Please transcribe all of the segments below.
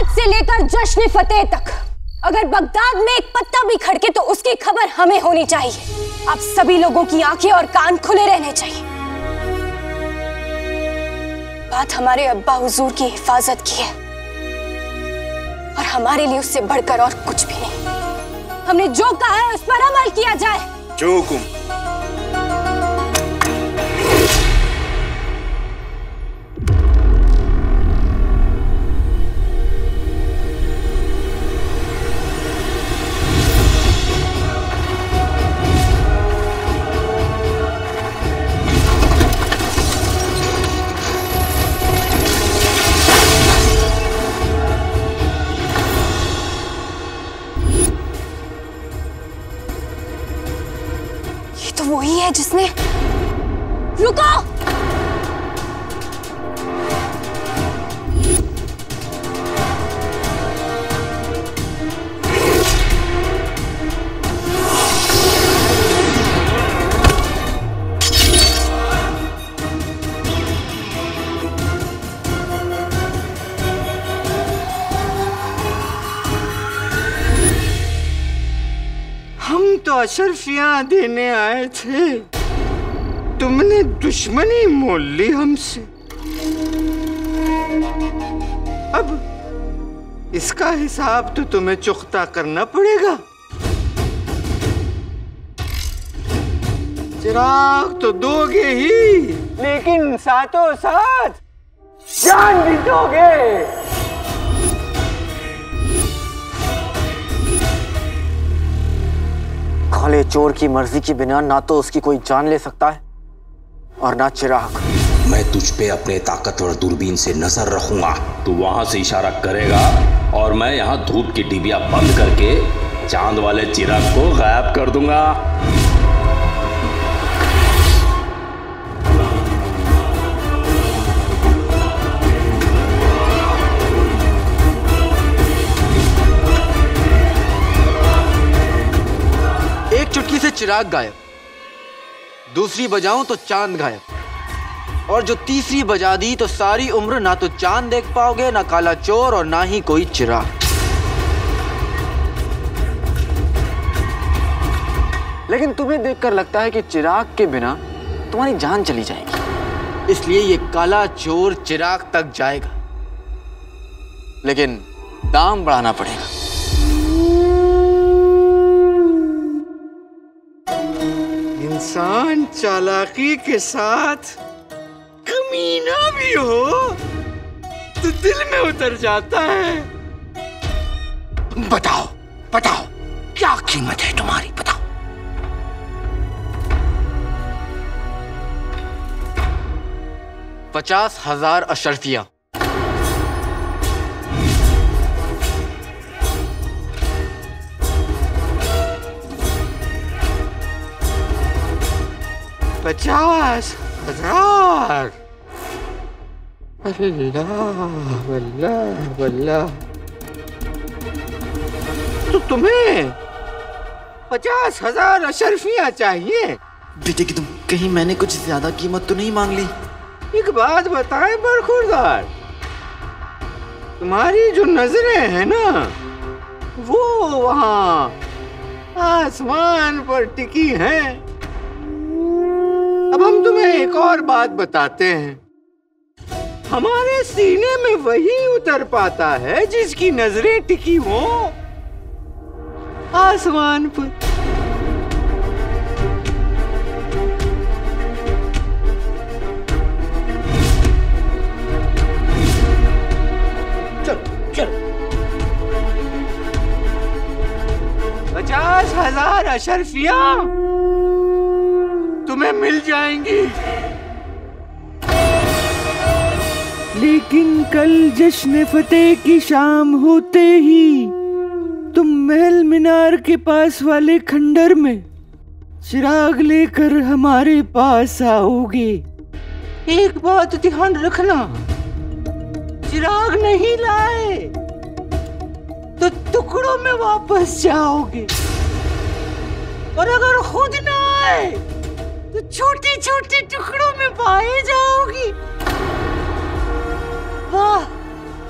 आज से लेकर जश्न फतेह तक अगर बगदाद में एक पत्ता भी खड़के तो उसकी खबर हमें होनी चाहिए। आप सभी लोगों की आंखें और कान खुले रहने चाहिए। बात हमारे अब्बा हुजूर की हिफाजत की है और हमारे लिए उससे बढ़कर और कुछ भी नहीं। हमने जो कहा है उस पर अमल किया जाए। जो हुकुम। वही है जिसने रुको। हम तो अशरफियां देने आए थे, तुमने दुश्मनी मोल ली हमसे। अब इसका हिसाब तो तुम्हें चुकता करना पड़ेगा। चिराग तो दोगे ही, लेकिन साथों साथ जान भी दोगे। काले चोर की मर्जी के बिना ना तो उसकी कोई जान ले सकता है और ना चिराग। मैं तुझ पे अपने ताकतवर दूरबीन से नजर रखूंगा। तू वहां से इशारा करेगा और मैं यहाँ धूप की डिबिया बंद करके चांद वाले चिराग को गायब कर दूंगा। एक चुटकी से चिराग गायब, दूसरी बजाऊं तो चांद गायब, और जो तीसरी बजा दी तो सारी उम्र ना तो चांद देख पाओगे, ना काला चोर और ना ही कोई चिराग। लेकिन तुम्हें देखकर लगता है कि चिराग के बिना तुम्हारी जान चली जाएगी, इसलिए ये काला चोर चिराग तक जाएगा, लेकिन दाम बढ़ाना पड़ेगा। इंसान चालाकी के साथ कमीना भी हो तो दिल में उतर जाता है। बताओ बताओ, क्या कीमत है तुम्हारी, बताओ। 50,000 अशरफियां। $50,000। अल्लाह वल्लाह वल्लाह। तो तुम्हें 50,000 अशरफियां चाहिए? बेटे कि तुम कहीं मैंने कुछ ज्यादा कीमत तो नहीं मांग ली? एक बात बताएं बरखुरदार, तुम्हारी जो नजरें हैं ना वो वहां आसमान पर टिकी हैं। अब हम तुम्हें एक और बात बताते हैं, हमारे सीने में वही उतर पाता है जिसकी नजरें टिकी हो आसमान पर। चल चल। 50,000 अशरफियां तुम्हें मिल जाएंगी, लेकिन कल जश्न फतेह की शाम होते ही तुम महल मीनार के पास वाले खंडर में चिराग लेकर हमारे पास आओगे। एक बात ध्यान रखना, चिराग नहीं लाए तो टुकड़ों में वापस जाओगे, और अगर खुद ना आए तो छोटे छोटे टुकड़ों में पाए जाओगी। वाह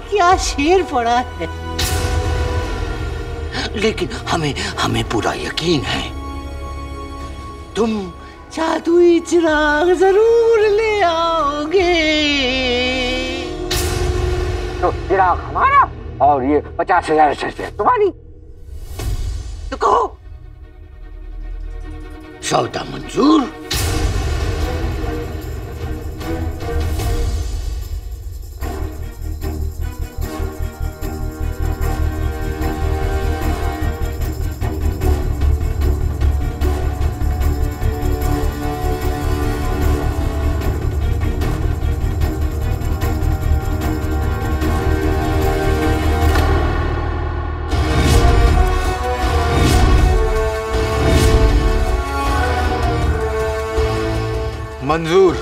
क्या शेर पड़ा है। लेकिन हमें पूरा यकीन है तुम जादुई चिराग जरूर ले आओगे। तो चिराग हमारा और ये 50,000 शर्तें तुम्हारी। तो कहो सौदा मंजूर। मंजूर।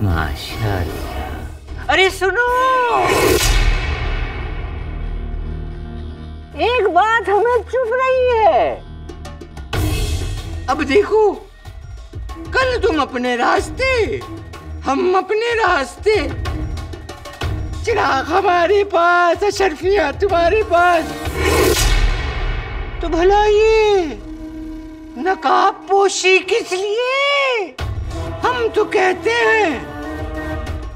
माशाअल्लाह। अरे सुनो, एक बात हमें चुप रही है। अब देखो, कल तुम अपने रास्ते, हम अपने रास्ते, चिराग हमारे पास, अशरफिया तुम्हारे पास। तो भला ये नकाब पोशी किस लिए? हम तो कहते हैं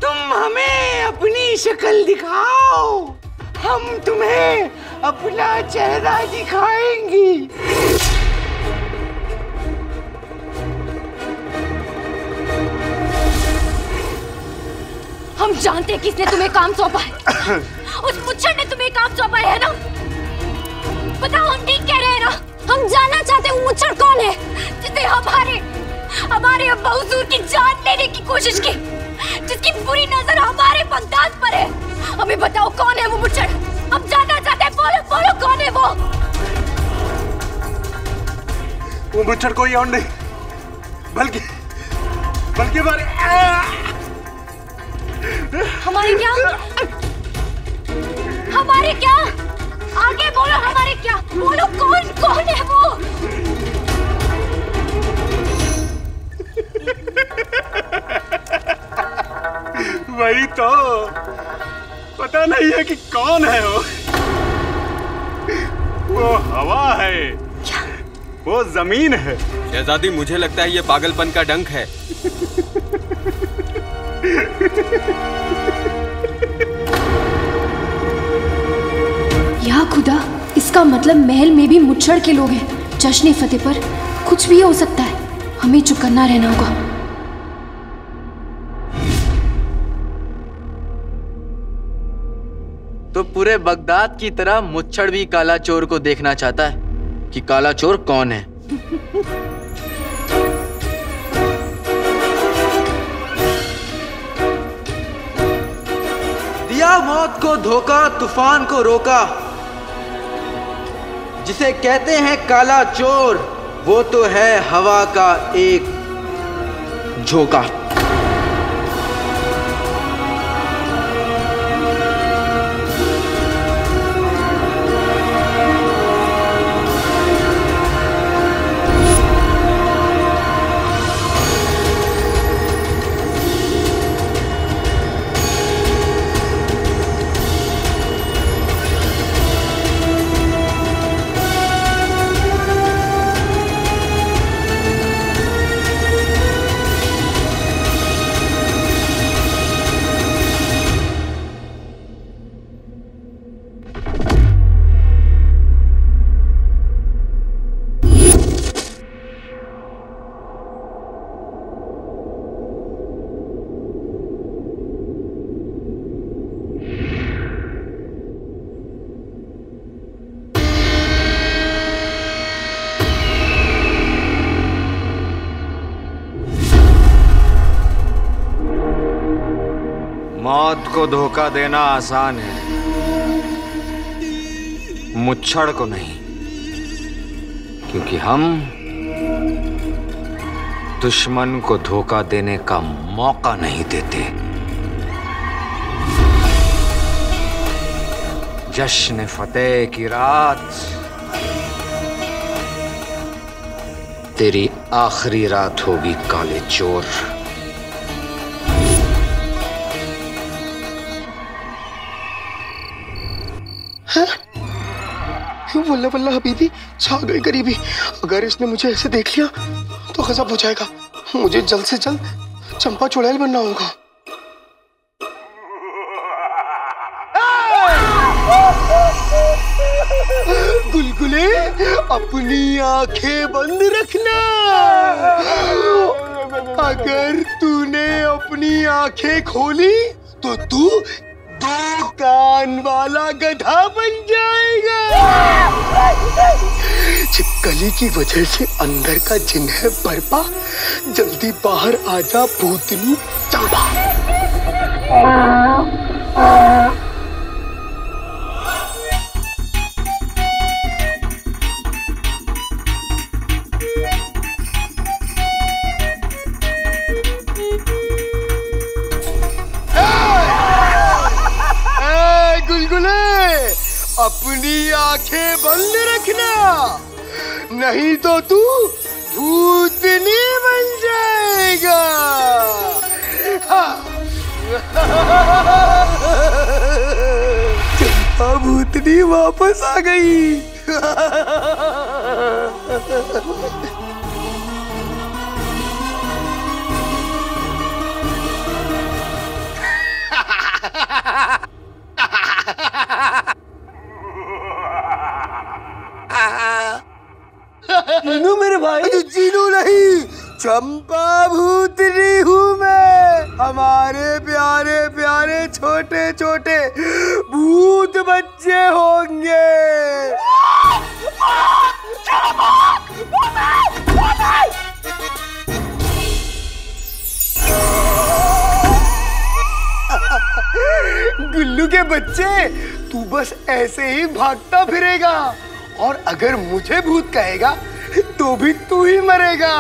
तुम हमें अपनी शक्ल दिखाओ, हम तुम्हें अपना चेहरा दिखाएंगी। हम जानते हैं किसने तुम्हें काम सौंपा है। उस मुच्छर ने तुम्हें काम सौंपा है ना? बताओ, हम ठीक कह रहे हैं ना? हम जानना चाहते हैं वो मुच्छर कौन है जिसने हमारे अब्बा हुजूर की जान लेने की कोशिश की, जिसकी बुरी नजर हमारे बगदाद पर है। हमें बताओ कौन है वो मुच्छर? हम जानना चाहते हैं। बोलो बोलो, कौन है वो? वो मुच्छर कोई और नहीं बल्कि हमारे क्या? हमारे क्या? आगे बोलो, हमारे क्या? बोलो, कौन है वो? वही तो पता नहीं है कि कौन है वो हवा है। क्या? वो जमीन है। शहजादी, मुझे लगता है ये पागलपन का डंक है। या खुदा, इसका मतलब महल में भी मुच्छड़ के लोग हैं। जश्न फतेह पर कुछ भी हो सकता है। हमें चुप करना रहना होगा। तो पूरे बगदाद की तरह मुच्छड़ भी काला चोर को देखना चाहता है कि काला चोर कौन है। दिया मौत को धोखा, तूफान को रोका। जिसे कहते हैं काला चोर, वो तो है हवा का एक झोंका। मौत को धोखा देना आसान है, मुच्छड़ को नहीं, क्योंकि हम दुश्मन को धोखा देने का मौका नहीं देते। जश्न फतेह की रात तेरी आखिरी रात होगी काले चोर। वल्ला वल्ला हबीबी, छा गए गरीबी। अगर इसने मुझे ऐसे देख लिया तो गजब हो जाएगा। मुझे जल्द से जल्द चंपा चुड़ैल बनना होगा। गुलगुले, अपनी आंखें बंद रखना। अगर तूने अपनी आंखें खोली तो तू 2 कान वाला गधा बन जाएगा। छिपकली की वजह से अंदर का जिन है बर्पा, जल्दी बाहर आजा भूतनी चंपा। अपनी आंखें बंद रखना, नहीं तो तू भूतनी बन जाएगा। चंपा भूतनी वापस आ गई। जीनू मेरे भाई। जीनू नहीं, चंपा भूतनी हूँ मैं। हमारे प्यारे प्यारे छोटे छोटे भूत बच्चे होंगे। गुल्लू के बच्चे, तू बस ऐसे ही भागता फिरेगा और अगर मुझे भूत कहेगा तो भी तू ही मरेगा।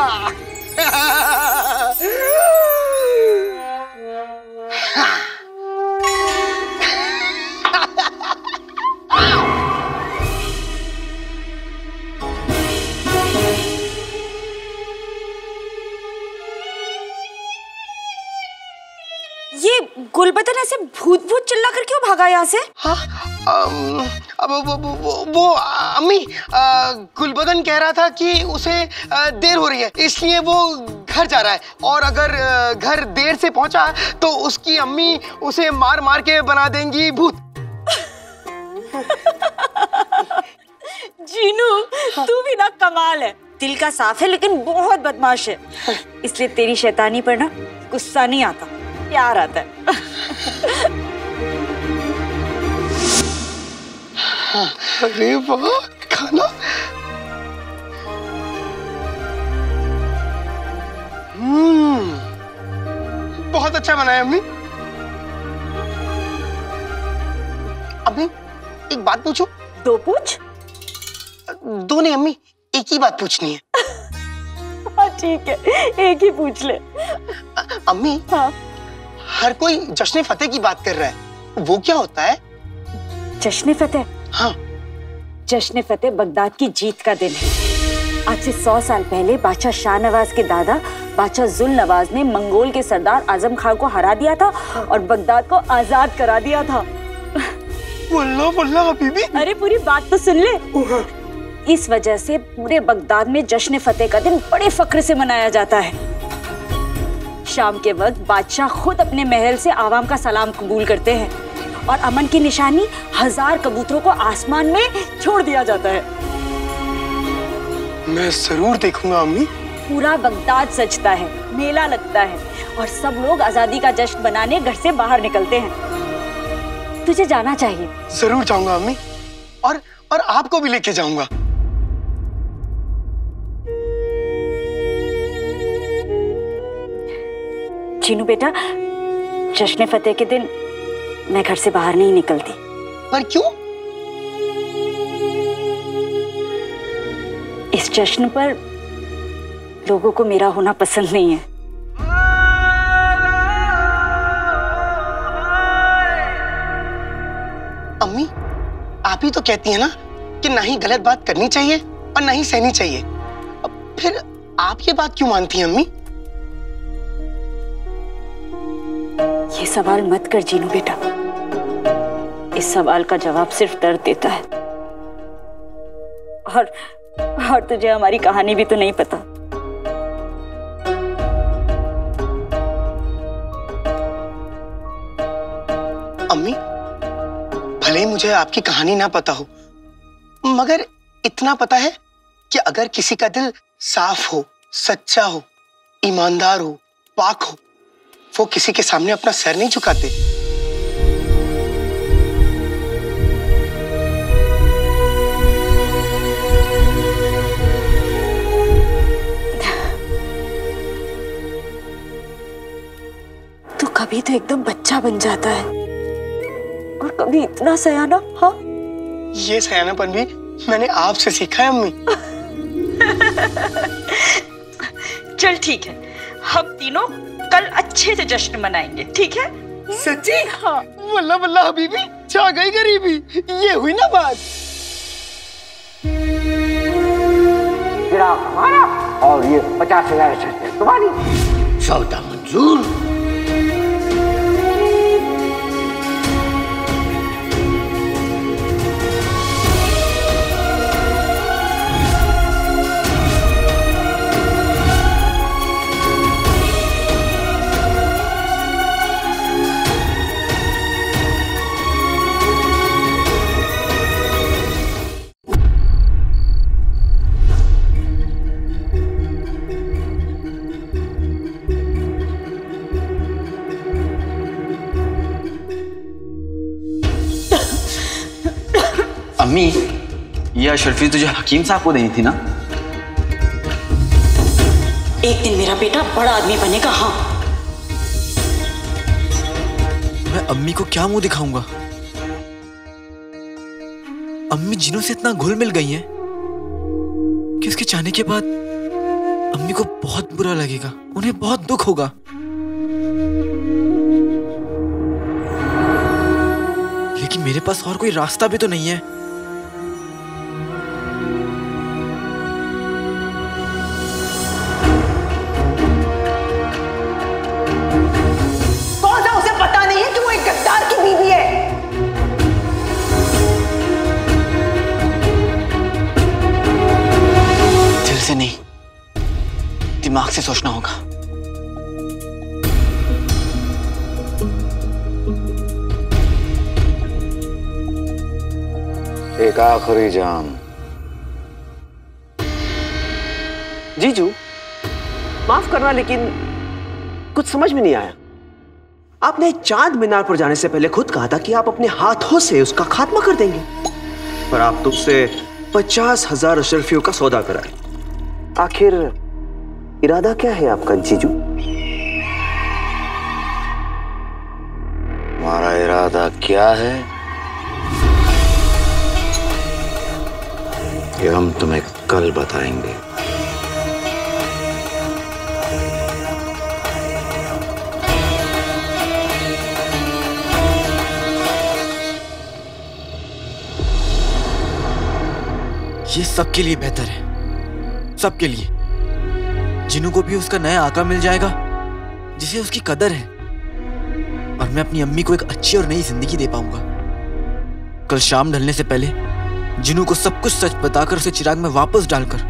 ये गुलबदन ऐसे भूत भूत चिल्ला कर क्यों भागा यहाँ से? हाँ, अब वो अम्मी, गुलबदन कह रहा था कि उसे देर हो रही है, इसलिए वो घर जा रहा है और अगर घर देर से पहुंचा तो उसकी अम्मी उसे मार मार के बना देंगी भूत। जीनू, तू भी ना कमाल है। दिल का साफ है लेकिन बहुत बदमाश है, इसलिए तेरी शैतानी पर ना गुस्सा नहीं आता, प्यार आता है। अरे वाह, खाना। बहुत अच्छा बना है अम्मी। अम्मी, एक बात पूछूं? 2 पूछ। 2 नहीं अम्मी, एक ही बात पूछनी है। ठीक है, एक ही पूछ ले। अम्मी, हाँ? हर कोई जश्न फतेह की बात कर रहा है, वो क्या होता है? जश्न फतेह? हाँ। जश्न फतेह बगदाद की जीत का दिन है। आज से 100 साल पहले बादशाह शाहनवाज के दादा बादशाह जुल्नवाज ने मंगोल के सरदार आजम खान को हरा दिया था और बगदाद को आजाद करा दिया था। वल्ला वल्ला हबीबी। अरे पूरी बात तो सुन ले। इस वजह से पूरे बगदाद में जश्न फतेह का दिन बड़े फख्र से मनाया जाता है। शाम के वक्त बादशाह खुद अपने महल से आवाम का सलाम कबूल करते हैं और अमन की निशानी 1000 कबूतरों को आसमान में छोड़ दिया जाता है। मैं जरूर देखूंगा अम्मी। पूरा बगदाद सजता है, मेला लगता है और सब लोग आजादी का जश्न बनाने घर से बाहर निकलते हैं। तुझे जाना चाहिए। जरूर जाऊंगा अम्मी, और आपको भी लेके जाऊंगा। चीनू बेटा, जश्न फतेह के दिन मैं घर से बाहर नहीं निकलती। पर क्यों? इस जश्न पर लोगों को मेरा होना पसंद नहीं है। अम्मी, आप ही तो कहती हैं ना कि ना ही गलत बात करनी चाहिए और ना ही सहनी चाहिए। अब फिर आप ये बात क्यों मानती हैं अम्मी? ये सवाल मत कर जीनू बेटा। इस सवाल का जवाब सिर्फ दर्द देता है। और तुझे हमारी कहानी भी तो नहीं पता। अम्मी, भले ही मुझे आपकी कहानी ना पता हो, मगर इतना पता है कि अगर किसी का दिल साफ हो, सच्चा हो, ईमानदार हो, पाक हो, वो किसी के सामने अपना सर नहीं झुकाते। तू कभी तो एकदम बच्चा बन जाता है और कभी इतना सयाना। हाँ, ये सयानापन भी मैंने आपसे सीखा है अम्मी। चल ठीक है, हम तीनों कल अच्छे से जश्न मनाएंगे, ठीक है? सच्ची? हाँ। वल्ला वल्ला हबीबी, छा गई गरीबी। ये हुई ना बात। चिराग हमारा और ये 50,000 शर्तें तुम्हारी। सौदा मंजूर। अम्मी, ये अशरफी तुझे हकीम साहब को देनी थी ना? एक दिन मेरा बेटा बड़ा आदमी बनेगा। हाँ, मैं अम्मी को क्या मुंह दिखाऊंगा? अम्मी जिनों से इतना घुल मिल गई हैं कि उसके जाने के बाद अम्मी को बहुत बुरा लगेगा, उन्हें बहुत दुख होगा। लेकिन मेरे पास और कोई रास्ता भी तो नहीं है। कौन सा उसे पता नहीं है कि वो एक गद्दार की बीवी है? दिल से नहीं, दिमाग से सोचना होगा। एक आखिरी जाम। जीजू, माफ करना लेकिन कुछ समझ में नहीं आया। आपने चांद मीनार पर जाने से पहले खुद कहा था कि आप अपने हाथों से उसका खात्मा कर देंगे, पर आप तो उससे 50,000 अशरफियों का सौदा कराए। आखिर इरादा क्या है आपका जीजू? हमारा इरादा क्या है कि हम तुम्हें कल बताएंगे। ये सबके लिए बेहतर है, सबके लिए। जिन्हों को भी उसका नया आका मिल जाएगा जिसे उसकी कदर है, और मैं अपनी अम्मी को एक अच्छी और नई जिंदगी दे पाऊंगा। कल शाम ढलने से पहले जिन्हों को सब कुछ सच बताकर उसे चिराग में वापस डालकर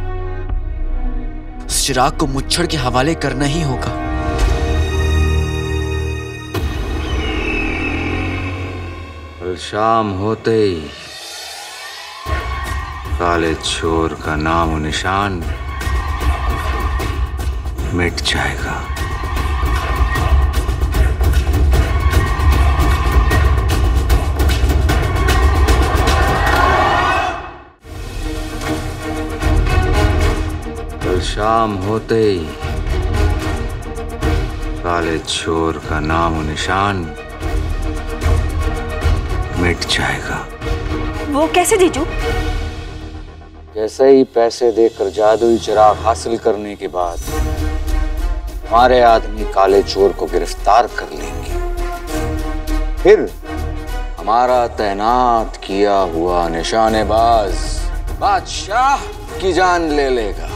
उस चिराग को मुच्छड़ के हवाले करना ही होगा। कल शाम होते ही काले चोर का नाम और निशान मिट जाएगा। कल शाम होते ही काले चोर का नाम और निशान मिट जाएगा। वो कैसे जीजू? जैसे ही पैसे देकर जादुई चिराग हासिल करने के बाद हमारे आदमी काले चोर को गिरफ्तार कर लेंगे, फिर हमारा तैनात किया हुआ निशानेबाज बादशाह की जान ले लेगा,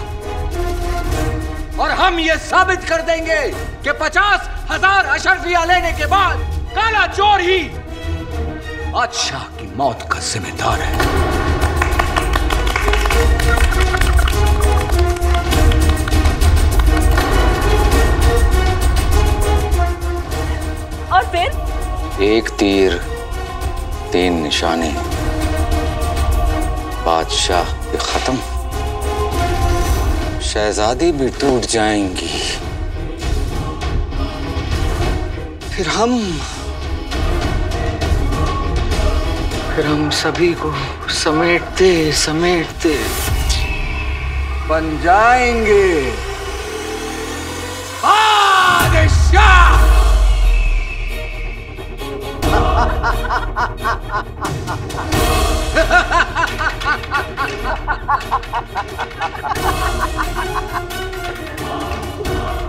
और हम ये साबित कर देंगे कि 50,000 अशरफिया लेने के बाद काला चोर ही बादशाह की मौत का जिम्मेदार है। और फिर? एक तीर 3 निशाने, बादशाह भी खत्म, शहजादी भी टूट जाएंगी। फिर हम सभी को समेटते समेटते बन जाएंगे बादशाह।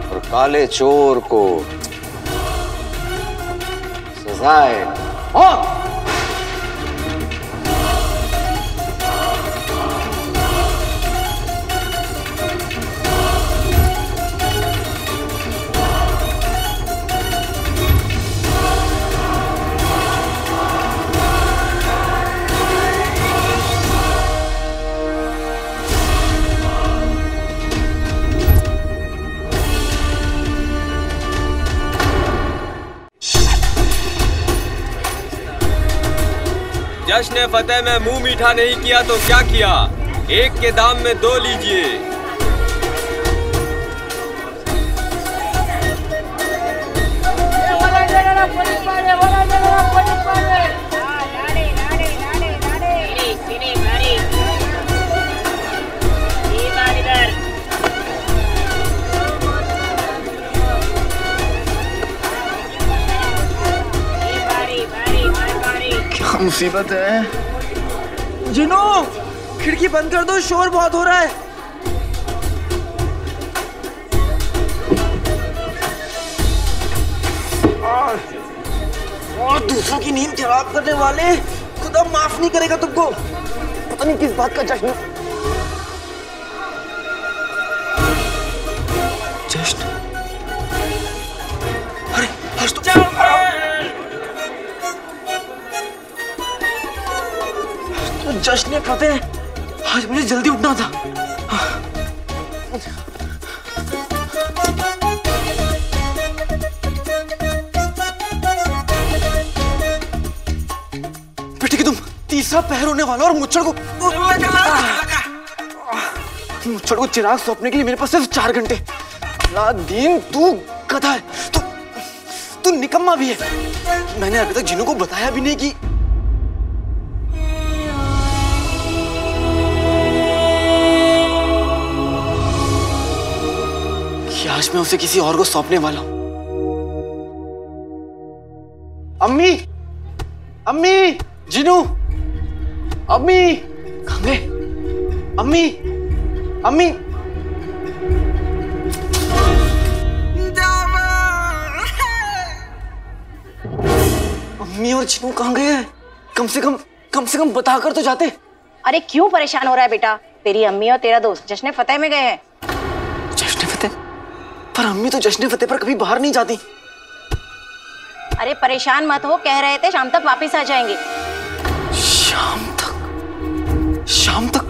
और काले चोर को सजाए मौत। जश्न फतेह में मुंह मीठा नहीं किया तो क्या किया? एक के दाम में 2 लीजिए। क्या मुसीबत है? जिनू, खिड़की बंद कर दो, शोर बहुत हो रहा है। और दूसरों की नींद खराब करने वाले, खुदा माफ नहीं करेगा तुमको। पता नहीं किस बात का जश्न। जश्न? अरे आज तो जश्न फतेह, आज मुझे जल्दी उठना था। बेटे कि तुम तीसरा पहर होने वाला और मुच्छड़ को चिराग सौंपने के लिए मेरे पास सिर्फ 4 घंटे। दिन तू गधा है, तू निकम्मा भी है। मैंने अभी तक जिनू को बताया भी नहीं कि आज मैं उसे किसी और को सौंपने वाला हूं। अम्मी, अम्मी, जिनू, अम्मी, कहां गए? अम्मी, अम्मी, अम्मी और जिनू कहां गए? कम से कम बताकर तो जाते। अरे क्यों परेशान हो रहा है बेटा? तेरी अम्मी और तेरा दोस्त जश्न फतेह में गए हैं। जश्न फतेह? पर अम्मी तो जश्न फतेह पर कभी बाहर नहीं जाती। अरे परेशान मत हो, कह रहे थे शाम तक वापस आ जाएंगे। शाम तक? शाम तक?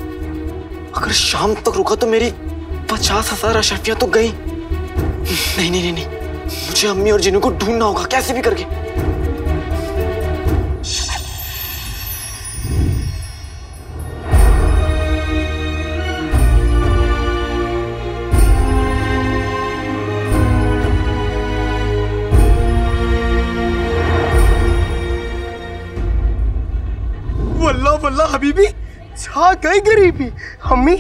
अगर शाम तक रुका तो मेरी 50,000 अशर्फियां तो गई। नहीं, मुझे अम्मी और जिनू को ढूंढना होगा कैसे भी करके। वल्लाह हबीबी, छा गई गरीबी। अम्मी,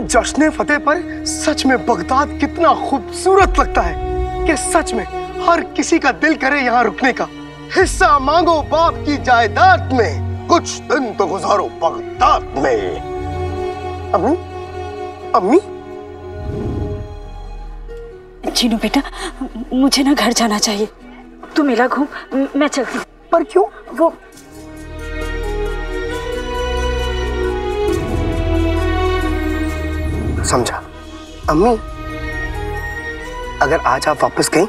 जश्न फतेह पर सच में बगदाद कितना खूबसूरत लगता है कि सच में हर किसी का दिल करे यहाँ रुकने का। हिस्सा मांगो बाप की जायदाद में, कुछ दिन तो गुजारो बगदाद में। अम्मी, अम्मी, जिनू बेटा, मुझे ना घर जाना चाहिए। तू मेला घूम, मैं चलती। पर क्यों? वो समझा अम्मी, अगर आज आप वापस गई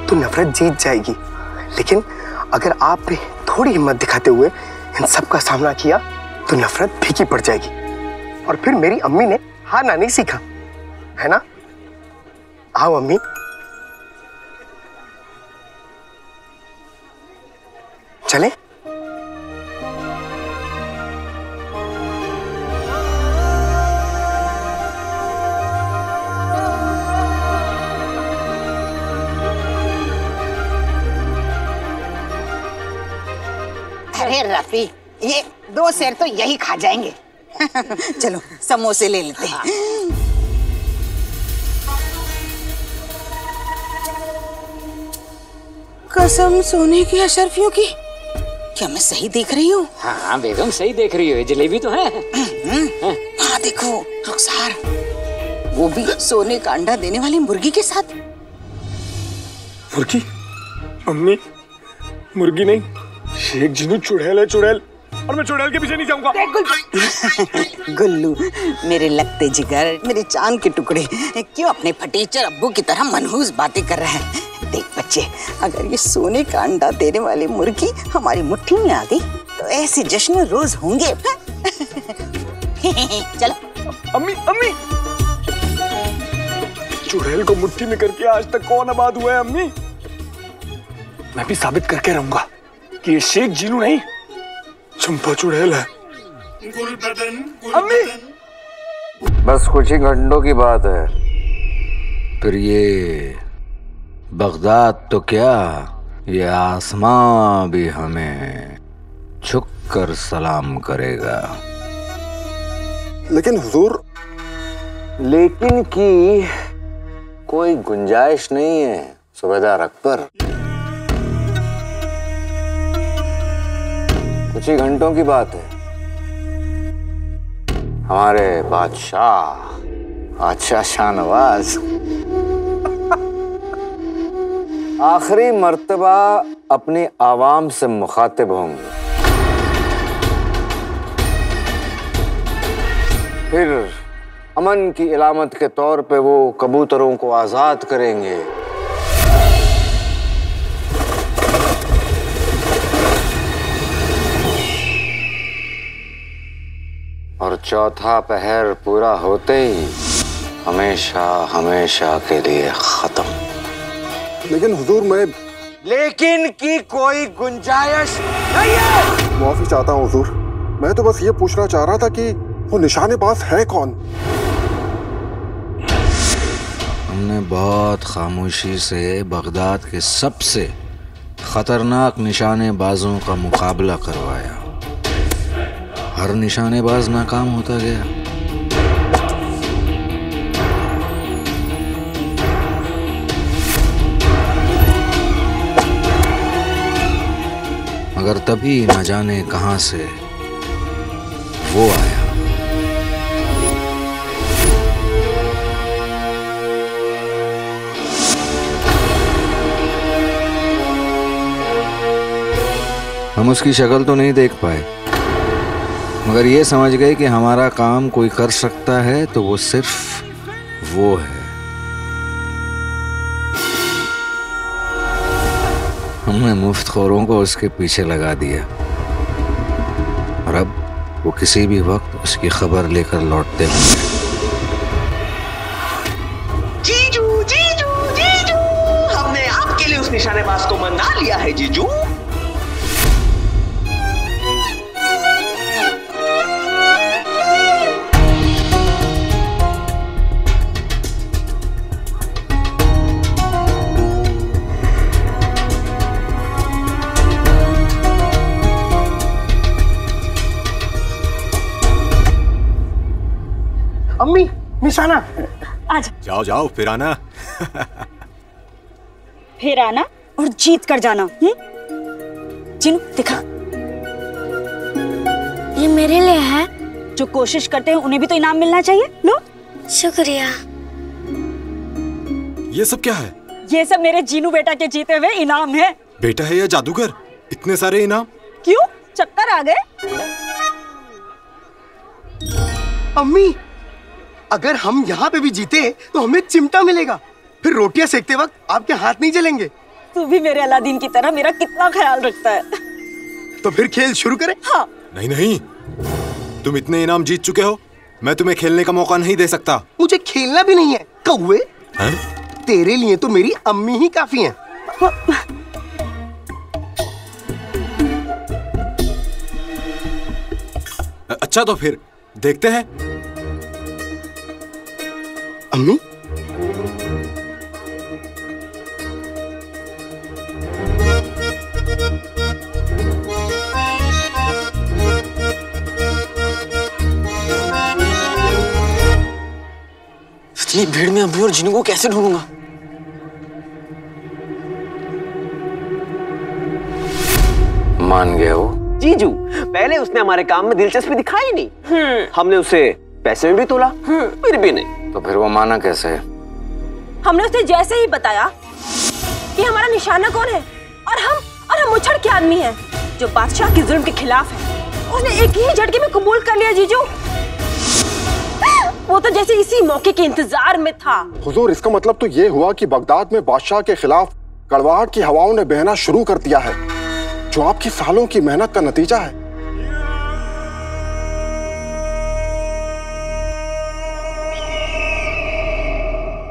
तो नफरत जीत जाएगी, लेकिन अगर आप पे थोड़ी हिम्मत दिखाते हुए इन सब का सामना किया तो नफरत फीकी पड़ जाएगी। और फिर मेरी अम्मी ने हारना नहीं सीखा, है ना? आओ अम्मी। चले? अरे रफी, ये 2 शेर तो यही खा जाएंगे। चलो समोसे ले लेते हैं। कसम सोने की अशरफियों की, क्या मैं सही देख रही हूँ? हाँ बेगम सही देख रही हो, जलेबी तो है। हाँ देखो रुखसार, वो भी सोने का अंडा देने वाली मुर्गी के साथ। मुर्गी? अम्मी, मुर्गी नहीं, शेख जिन्नू चुड़ैल है, चुड़ैल। और मैं चुड़ैल के पीछे नहीं जाऊंगा। गुल्लू, मेरे लगते जिगर, मेरे चांद के टुकड़े, क्यों अपने फटीचर अब्बू की तरह मनहूस बातें कर रहे हैं? देख बच्चे, अगर ये सोने का अंडा देने वाली मुर्गी हमारी मुट्ठी में आ गई तो ऐसे जश्न रोज होंगे। चलो। अम्मी, अम्मी, चुड़ैल को मुट्ठी में करके आज तक कौन आबाद हुआ है अम्मी? मैं भी साबित करके रहूंगा कि ये शेख जीनू नहीं, चंपा चुड़ैल है। अम्मी, बस कुछ ही घंटों की बात है, फिर ये बगदाद तो क्या, ये आसमां भी हमें झुक कर सलाम करेगा। लेकिन हुजूर, लेकिन की कोई गुंजाइश नहीं है सूबेदार अकबर। कुछ ही घंटों की बात है, हमारे बादशाह शाहनवाज आखिरी मर्तबा अपनी आवाम से मुखातिब होंगे। फिर अमन की इलामत के तौर पे वो कबूतरों को आजाद करेंगे। और चौथा पहर पूरा होते ही हमेशा हमेशा के लिए खत्म। लेकिन हुजूर, मैं लेकिन की कोई गुंजाइश नहीं है। माफी चाहता हूँ हुजूर, मैं तो बस ये पूछना चाह रहा था कि वो निशानेबाज है कौन? हमने बहुत खामोशी से बगदाद के सबसे खतरनाक निशानेबाजों का मुकाबला करवाया। हर निशानेबाज नाकाम होता गया। मगर तभी न जाने कहां से वो आया। हम उसकी शक्ल तो नहीं देख पाए, मगर ये समझ गए कि हमारा काम कोई कर सकता है तो वो सिर्फ वो है। हमने मुफ्तखोरों को उसके पीछे लगा दिया और अब वो किसी भी वक्त उसकी खबर लेकर लौटते होंगे। जीजू, जीजू, जीजू, हमने आपके लिए उस निशानेबाज को मना लिया है जीजू। अम्मी, निशाना। आजा। जाओ जाओ, फिर आना। फिर आना और जीत कर जाना। जिनू दिखा, ये मेरे लिए है। जो कोशिश करते हैं उन्हें भी तो इनाम मिलना चाहिए। लो। शुक्रिया। ये सब क्या है? ये सब मेरे जीनू बेटा के जीते हुए इनाम है। बेटा है या जादूगर? इतने सारे इनाम? क्यों, चक्कर आ गए? अम्मी, अगर हम यहाँ पे भी जीते तो हमें चिमटा मिलेगा। फिर रोटियां सेकते वक्त आपके हाथ नहीं जलेंगे। तू भी मेरे अलादीन की तरह मेरा कितना ख्याल रखता है। तो फिर खेल शुरू करें? हाँ। नहीं नहीं, तुम इतने इनाम जीत चुके हो, मैं तुम्हें खेलने का मौका नहीं दे सकता। मुझे खेलना भी नहीं है कौवे। तेरे लिए तो मेरी अम्मी ही काफी हैं। अच्छा तो फिर देखते हैं। अम्मी, इतनी भीड़ में अम्मी और जीनू को कैसे ढूंढूंगा? मान गए हो? जीजू, पहले उसने हमारे काम में दिलचस्पी दिखाई नहीं। हमने उसे पैसे में भी तोला, फिर भी नहीं। तो फिर वो माना कैसे? हमने उसे जैसे ही बताया कि हमारा निशाना कौन है और हम मुच्छड़ के आदमी हैं जो बादशाह के जुल्म के खिलाफ है, उसने एक ही झटके में कबूल कर लिया जीजू। वो तो जैसे इसी मौके के इंतजार में था। हुजूर, इसका मतलब तो ये हुआ कि बगदाद में बादशाह के खिलाफ कड़वाहट की हवाओं ने बहना शुरू कर दिया है, जो आपकी सालों की मेहनत का नतीजा है।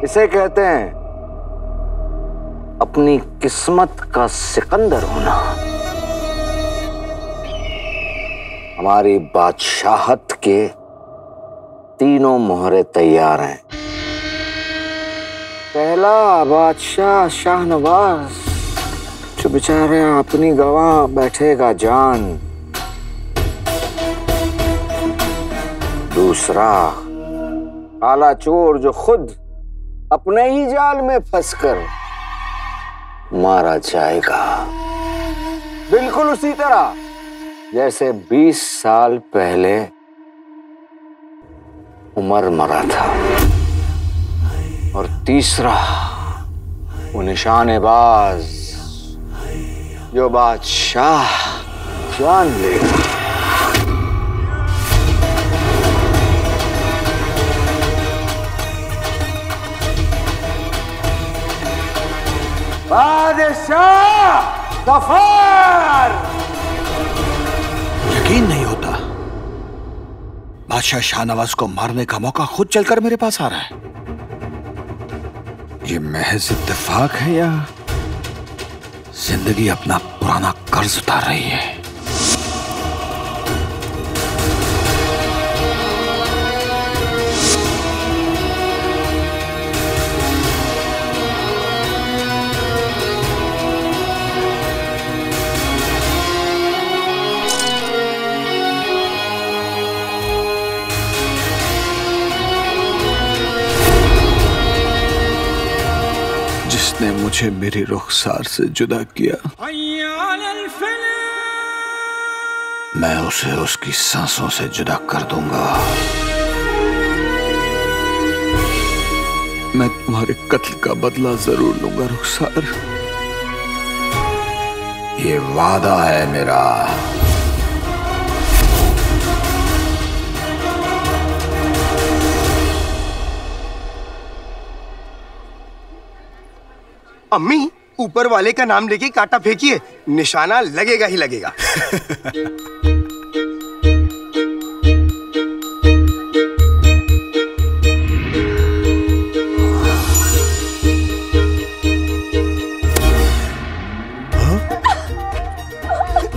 इसे कहते हैं अपनी किस्मत का सिकंदर होना। हमारी बादशाहत के तीनों मोहरे तैयार हैं। पहला बादशाह शाहनवाज, जो बेचारे अपनी गवाह बैठेगा जान। दूसरा काला चोर, जो खुद अपने ही जाल में फंसकर मारा जाएगा, बिल्कुल उसी तरह जैसे 20 साल पहले उमर मरा था। और तीसरा वो निशानेबाज, जो बादशाह जान लेगा। बादशाह गफार। यकीन नहीं होता, बादशाह शाहनवाज को मारने का मौका खुद चलकर मेरे पास आ रहा है। ये महज इत्तेफाक है या जिंदगी अपना पुराना कर्ज उतार रही है? जिसने मुझे मेरी रुखसार से जुदा किया, मैं उसे उसकी सांसों से जुदा कर दूंगा। मैं तुम्हारे कत्ल का बदला जरूर लूंगा रुखसार, ये वादा है मेरा। अम्मी, ऊपर वाले का नाम लेके कांटा फेंकिए, निशाना लगेगा ही लगेगा।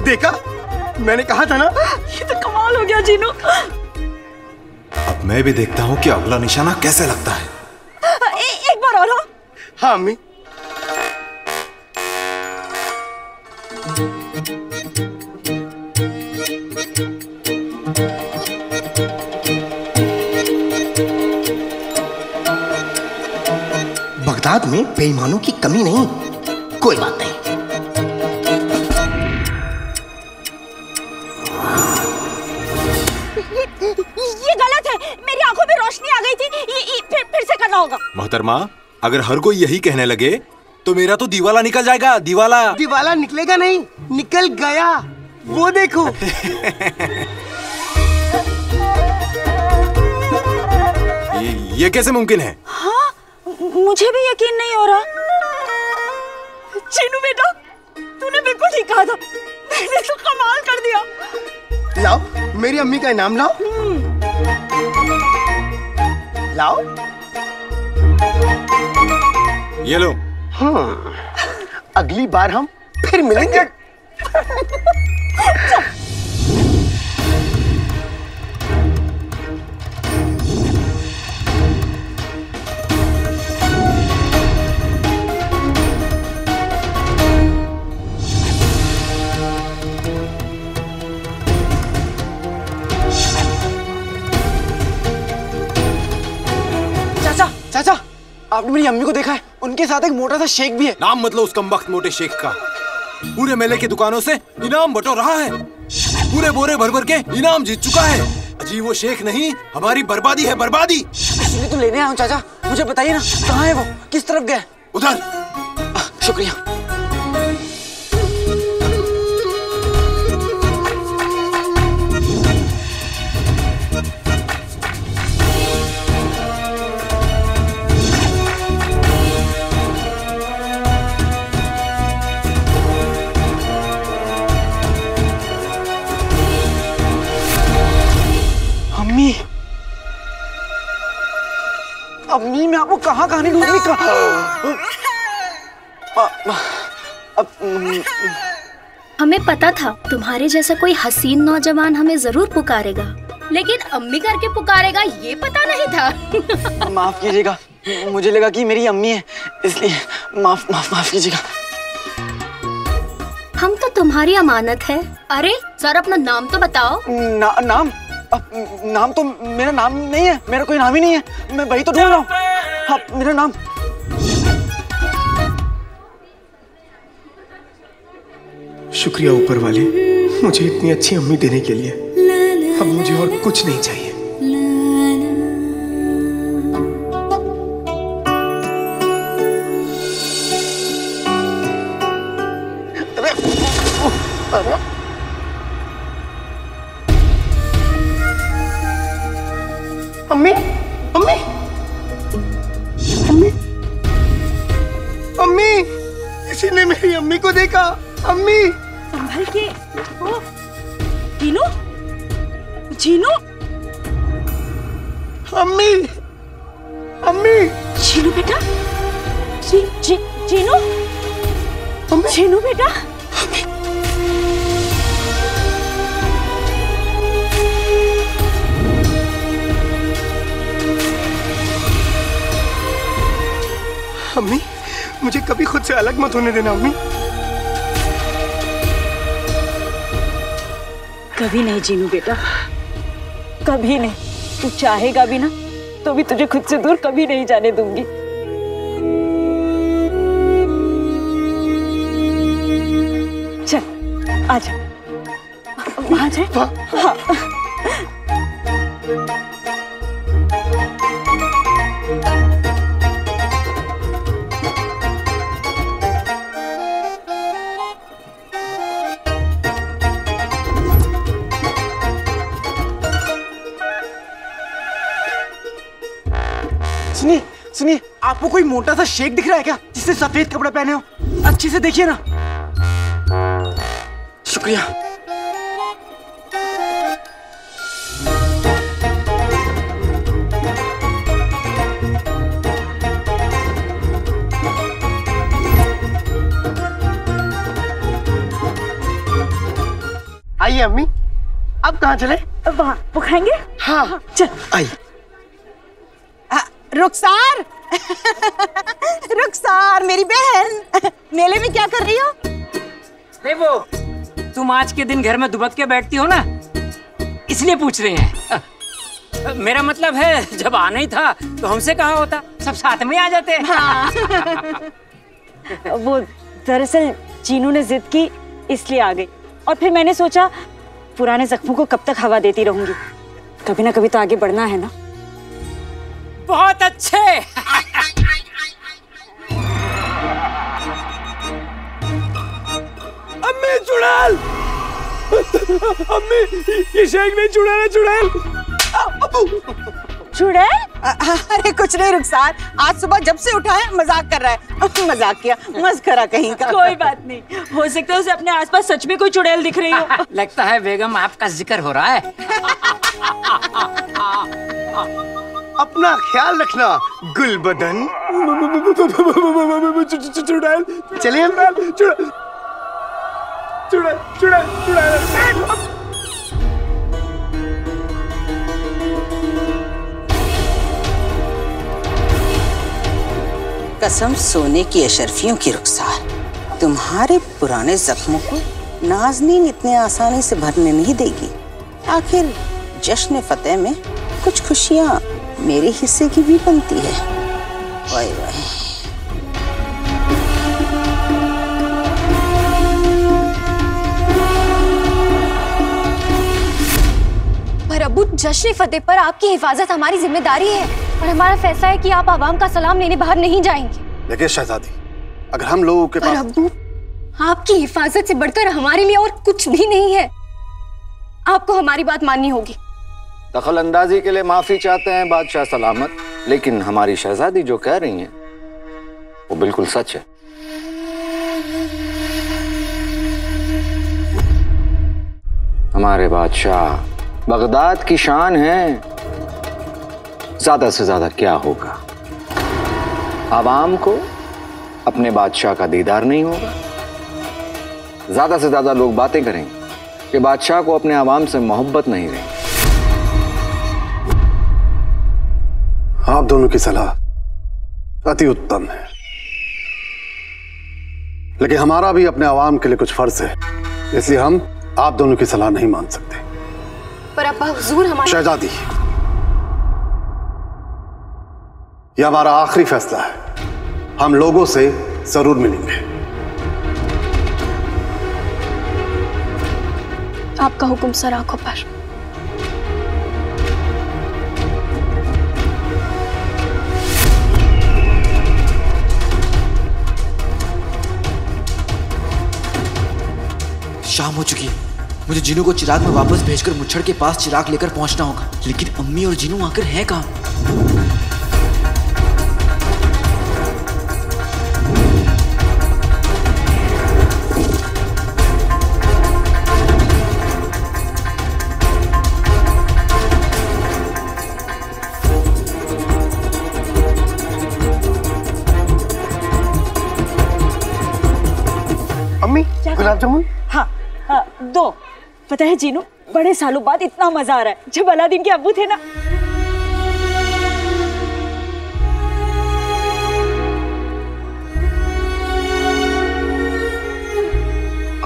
देखा, मैंने कहा था ना। ये तो कमाल हो गया जीनू। अब मैं भी देखता हूँ कि अगला निशाना कैसे लगता है। एक बार और। हाँ अम्मी। बगदाद में बेईमानों की कमी नहीं। कोई बात नहीं। ये गलत है, मेरी आंखों में रोशनी आ गई थी। ये फिर से करना होगा। मोहतरमा, अगर हर कोई यही कहने लगे तो मेरा तो दीवाला निकल जाएगा। दीवाला दीवाला निकलेगा नहीं, निकल गया। वो देखो। ये कैसे मुमकिन है? हाँ, मुझे भी यकीन नहीं हो रहा। चीनू बेटा, तूने बिल्कुल ठीक कहा था। मैंने तो कमाल कर लाओ मेरी अम्मी का इनाम लाओ। लाओ। ये लो। अगली बार हम फिर मिलेंगे। चाचा, आपने मेरी अम्मी को देखा है? उनके साथ एक मोटा सा शेख भी है। नाम मतलब उस कमबख्त मोटे शेख का। पूरे मेले की दुकानों से इनाम बटोर रहा है। पूरे बोरे भर भर के इनाम जीत चुका है। अजी वो शेख नहीं, हमारी बर्बादी है, बर्बादी। इसलिए तो लेने आया हूँ चाचा। मुझे बताइए ना, कहाँ है वो? किस तरफ गया? उधर। शुक्रिया। अम्मी, मैं आपको कहाँ नहीं ढूंढनी हमें पता था तुम्हारे जैसा कोई हसीन नौजवान हमें जरूर पुकारेगा, लेकिन अम्मी करके पुकारेगा ये पता नहीं था। माफ कीजिएगा, मुझे लगा कि मेरी अम्मी है, इसलिए माफ कीजिएगा। हम तो तुम्हारी अमानत है। अरे सर, अपना नाम तो बताओ। नाम तो मेरा नाम नहीं है, मेरा कोई नाम ही नहीं है। मैं वही तो ढूंढ रहा हूँ। हाँ, मेरा नाम। शुक्रिया ऊपर वाले, मुझे इतनी अच्छी अम्मी देने के लिए। अब मुझे और कुछ नहीं चाहिए। अम्मी, अम्मी, अम्मी, अम्मी, किसी ने मेरी अम्मी को देखा। अम्मी, संभल के। ओ, जीनू, जीनू, अम्मी, अम्मी, जीनू बेटा, जीनू, जीनू बेटा। अम्मी, मुझे कभी खुद से अलग मत होने देना अम्मी। कभी नहीं जीनू बेटा, कभी नहीं। तू चाहेगा भी ना तो भी तुझे खुद से दूर कभी नहीं जाने दूंगी। चल आजा, वहां जाए। हाँ। सुनिए, आपको कोई मोटा सा शेख दिख रहा है क्या, जिसने सफेद कपड़े पहने हो? अच्छे से देखिए ना। शुक्रिया। आइए अम्मी, अब कहाँ चले? वहाँ वो खाएंगे। हाँ चल आइए। रुखसार रुखसार मेरी बहन, मेले में क्या कर रही हो? वो तुम आज के दिन घर में दुबक के बैठती हो ना, इसलिए पूछ रहे हैं। मेरा मतलब है जब आना ही था तो हमसे कहा होता, सब साथ में आ जाते। हाँ। वो दरअसल चीनू ने जिद की इसलिए आ गई, और फिर मैंने सोचा पुराने जख्मों को कब तक हवा देती रहूंगी, कभी ना कभी तो आगे बढ़ना है ना। बहुत अच्छे। अम्मी चुड़ैल, अम्मी ये शेख ने चुड़ैल। चुड़ैल? अरे कुछ नहीं रुखसार, आज सुबह जब से उठा है मजाक कर रहा है। मजाक किया, मस्करा कहीं का। कोई बात नहीं, हो सकता है उसे अपने आसपास सच में कोई चुड़ैल दिख रही हो। लगता है बेगम आपका जिक्र हो रहा है। अपना ख्याल रखना गुलबदन। चुड़ैल, चलिए हम चुड़ैल, चुड़ैल, चुड़ैल, चुड़ैल। कसम सोने की अशरफियों की रुखसार, तुम्हारे पुराने जख्मों को नाज़नीन इतने आसानी से भरने नहीं देगी। आखिर जश्न फतेह में कुछ खुशियां मेरे हिस्से की भी बनती है। वाह वाह। पर अब्बू, जश्न फतेह पर आपकी हिफाजत हमारी जिम्मेदारी है और हमारा फैसला है कि आप आवाम का सलाम लेने बाहर नहीं जाएंगे। देखिए शहजादी, अगर हम लोगों के पास अब्बू, आपकी हिफाजत से बढ़कर हमारे लिए और कुछ भी नहीं है। आपको हमारी बात माननी होगी। दखल अंदाजी के लिए माफी चाहते हैं बादशाह सलामत, लेकिन हमारी शहजादी जो कह रही हैं वो बिल्कुल सच है। हमारे बादशाह बगदाद की शान है। ज्यादा से ज्यादा क्या होगा, आवाम को अपने बादशाह का दीदार नहीं होगा। ज्यादा से ज्यादा लोग बातें करेंगे कि बादशाह को अपने आवाम से मोहब्बत नहीं रही। आप दोनों की सलाह अति उत्तम है, लेकिन हमारा भी अपने आवाम के लिए कुछ फर्ज है, इसलिए हम आप दोनों की सलाह नहीं मान सकते। पर अब्बा हुजूर, हमारा शहजादी, यह हमारा आखिरी फैसला है। हम लोगों से जरूर मिलेंगे। आपका हुक्म सर आंखों पर। शाम हो चुकी है। मुझे जीनू को चिराग में वापस भेजकर मुच्छड़ के पास चिराग लेकर पहुंचना होगा। लेकिन अम्मी और जीनू आकर हैं कहाँ? अम्मी, गुलाब जामुन। हाँ, दो। पता है जीनू, बड़े सालों बाद इतना मजा आ रहा है। जब अलादीन के अब्बू थे ना,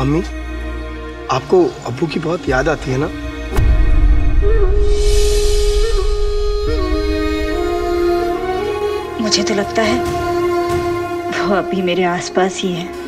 अम्मी, आपको अब्बू की बहुत याद आती है ना? मुझे तो लगता है वो अभी मेरे आसपास ही है।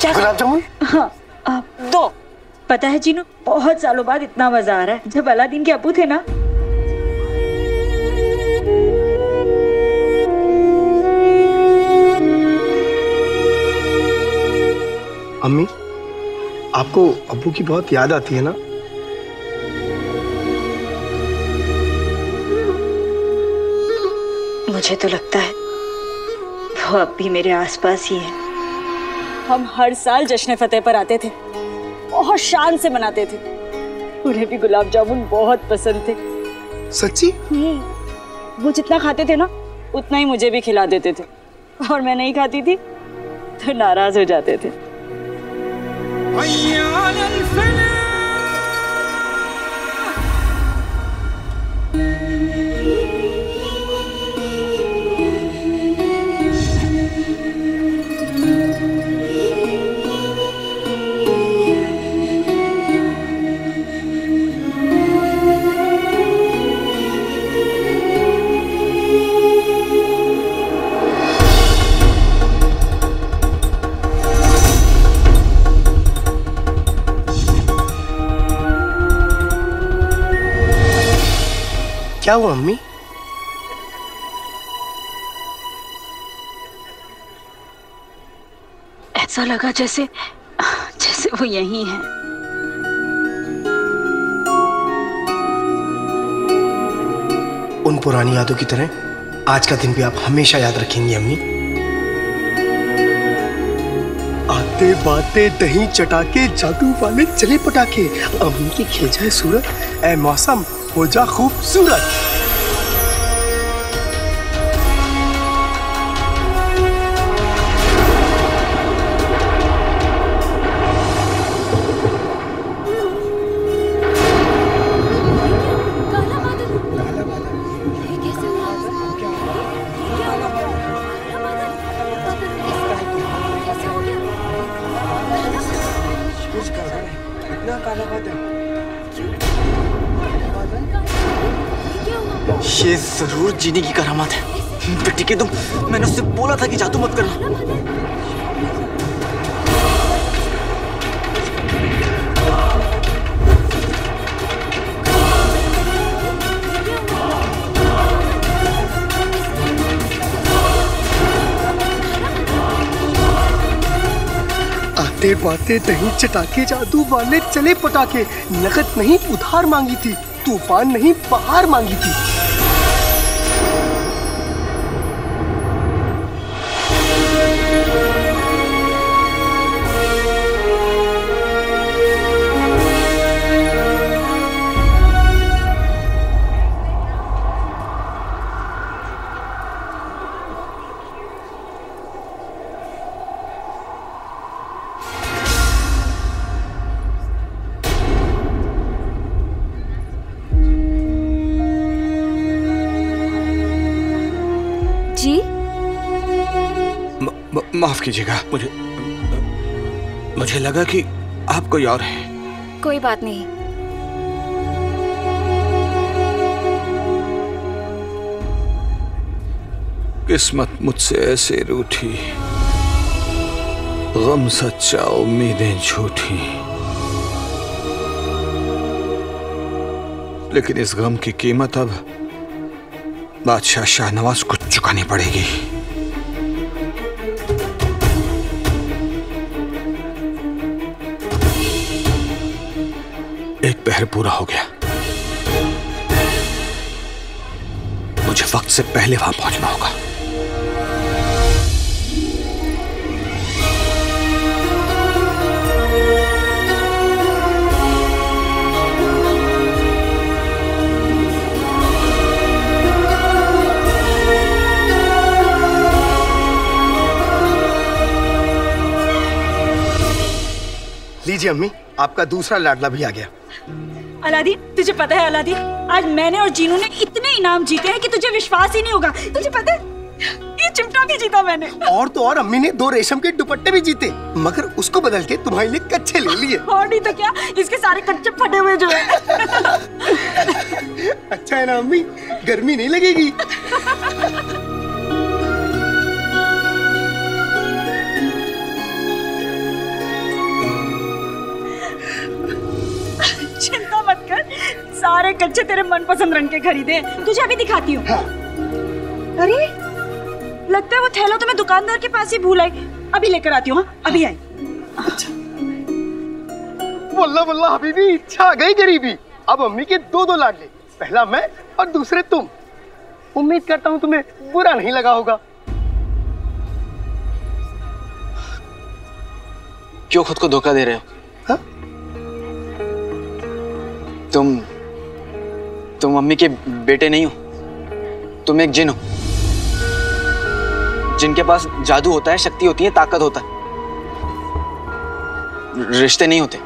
गुलाब जामुन। हाँ, दो। पता है जीनू, बहुत सालों बाद इतना मजा आ रहा है। जब अलादीन के अब्बू थे ना, अम्मी, आपको अब्बू की बहुत याद आती है ना? मुझे तो लगता है वो अब भी मेरे आसपास ही है। हम हर साल जश्न फतेह पर आते थे, बहुत शान से मनाते थे। उन्हें भी गुलाब जामुन बहुत पसंद थे। सच्ची? वो जितना खाते थे ना, उतना ही मुझे भी खिला देते थे, और मैं नहीं खाती थी तो नाराज हो जाते थे। क्या हुआ अम्मी? ऐसा लगा जैसे जैसे वो यहीं है। उन पुरानी यादों की तरह आज का दिन भी आप हमेशा याद रखेंगी अम्मी। आते बाते दही चटाके जादू वाले चले पटाखे, अम्मी की खिल जाए सूरत, ऐ मौसम हो जा खूबसूरत। ये जरूर जीनी की करामात है। बेटी के तुम, मैंने उससे बोला था कि जादू मत करना। आते बाते दही चटाके जादू वाले चले पटाखे, नकद नहीं उधार मांगी थी, तूफान नहीं बहार मांगी थी। माफ कीजिएगा, मुझे लगा कि आप कोई और है। कोई बात नहीं। किस्मत मुझसे ऐसे रूठी, गम सच्चा उम्मीदें झूठी, लेकिन इस गम की कीमत अब बादशाह शाहनवाज को चुकानी पड़ेगी। एक पहर पूरा हो गया, मुझे वक्त से पहले वहां पहुंचना होगा। लीजिए अम्मी, आपका दूसरा लाडला भी आ गया। अलादीन, तुझे पता है अलादीन, आज मैंने और जीनू ने इतने इनाम जीते हैं कि तुझे विश्वास ही नहीं होगा। तुझे पता है, ये चिमटा भी जीता मैंने। और तो और अम्मी ने 2 रेशम के दुपट्टे भी जीते, मगर उसको बदल के तुम्हारे लिए कच्चे ले लिए। और नहीं तो क्या, इसके सारे कच्चे फटे हुए जो है। अच्छा है ना अम्मी, गर्मी नहीं लगेगी। चिंता मत कर, सारे कच्चे तेरे मनपसंद रंग के खरीदे। तुझे अभी दिखाती हूँ। अरे लगता है वो थैला तो मैं दुकानदार के पास ही भूल आई। अभी लेकर आती हूँ। अभी आई। वल्ला वल्ला हबीबी, इच्छा आ गई गरीबी। अब अम्मी के 2 लाडले, पहला मैं और दूसरे तुम। उम्मीद करता हूँ तुम्हें बुरा नहीं लगा होगा। क्यों खुद को धोखा दे रहे हो? तुम मम्मी के बेटे नहीं हो, तुम एक जिन हो, जिनके पास जादू होता है, शक्ति होती है, ताकत होता है, रिश्ते नहीं होते।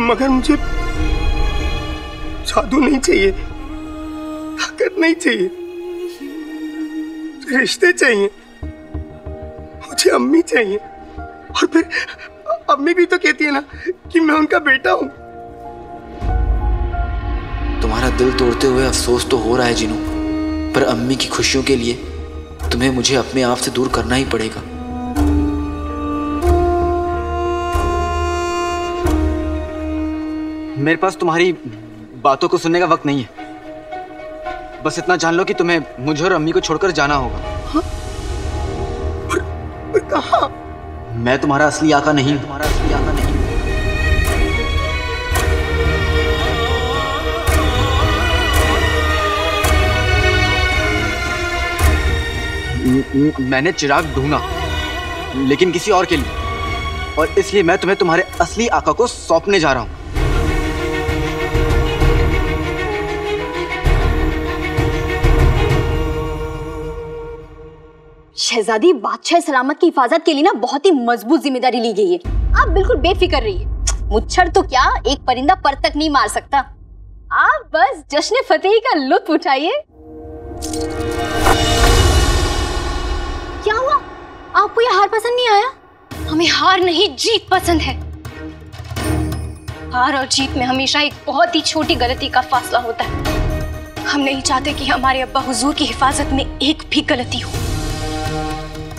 मगर मुझे जादू नहीं चाहिए, ताकत नहीं चाहिए, रिश्ते चाहिए। मुझे अम्मी चाहिए। और फिर अम्मी भी तो कहती है ना कि मैं उनका बेटा हूं। तुम तुम्हारा दिल तोड़ते हुए अफसोस तो हो रहा है जिनू, पर अम्मी की खुशियों के लिए तुम्हें मुझे अपने आप से दूर करना ही पड़ेगा। मेरे पास तुम्हारी बातों को सुनने का वक्त नहीं है। बस इतना जान लो कि तुम्हें मुझे और अम्मी को छोड़कर जाना होगा। कहाँ? मैं तुम्हारा असली आका नहीं, तुम्हारा असली आका नहीं। मैंने चिराग ढूंढा, लेकिन किसी और के लिए, और इसलिए मैं तुम्हें तुम्हारे असली आका को सौंपने जा रहा हूं। शहजादी, बादशाह सलामत की हिफाजत के लिए ना बहुत ही मजबूत जिम्मेदारी ली गई है। आप बिल्कुल बेफिक्र रहिए। मुच्छर तो क्या, एक परिंदा पर तक नहीं मार सकता। आप बस जश्न फतेही का लुत्फ उठाइए। क्या हुआ? आपको ये हार पसंद नहीं आया? हमें हार नहीं, जीत पसंद है। हार और जीत में हमेशा एक बहुत ही छोटी गलती का फासला होता है। हम नहीं चाहते कि हमारे अब्बा हुजूर की हिफाजत में एक भी गलती हो।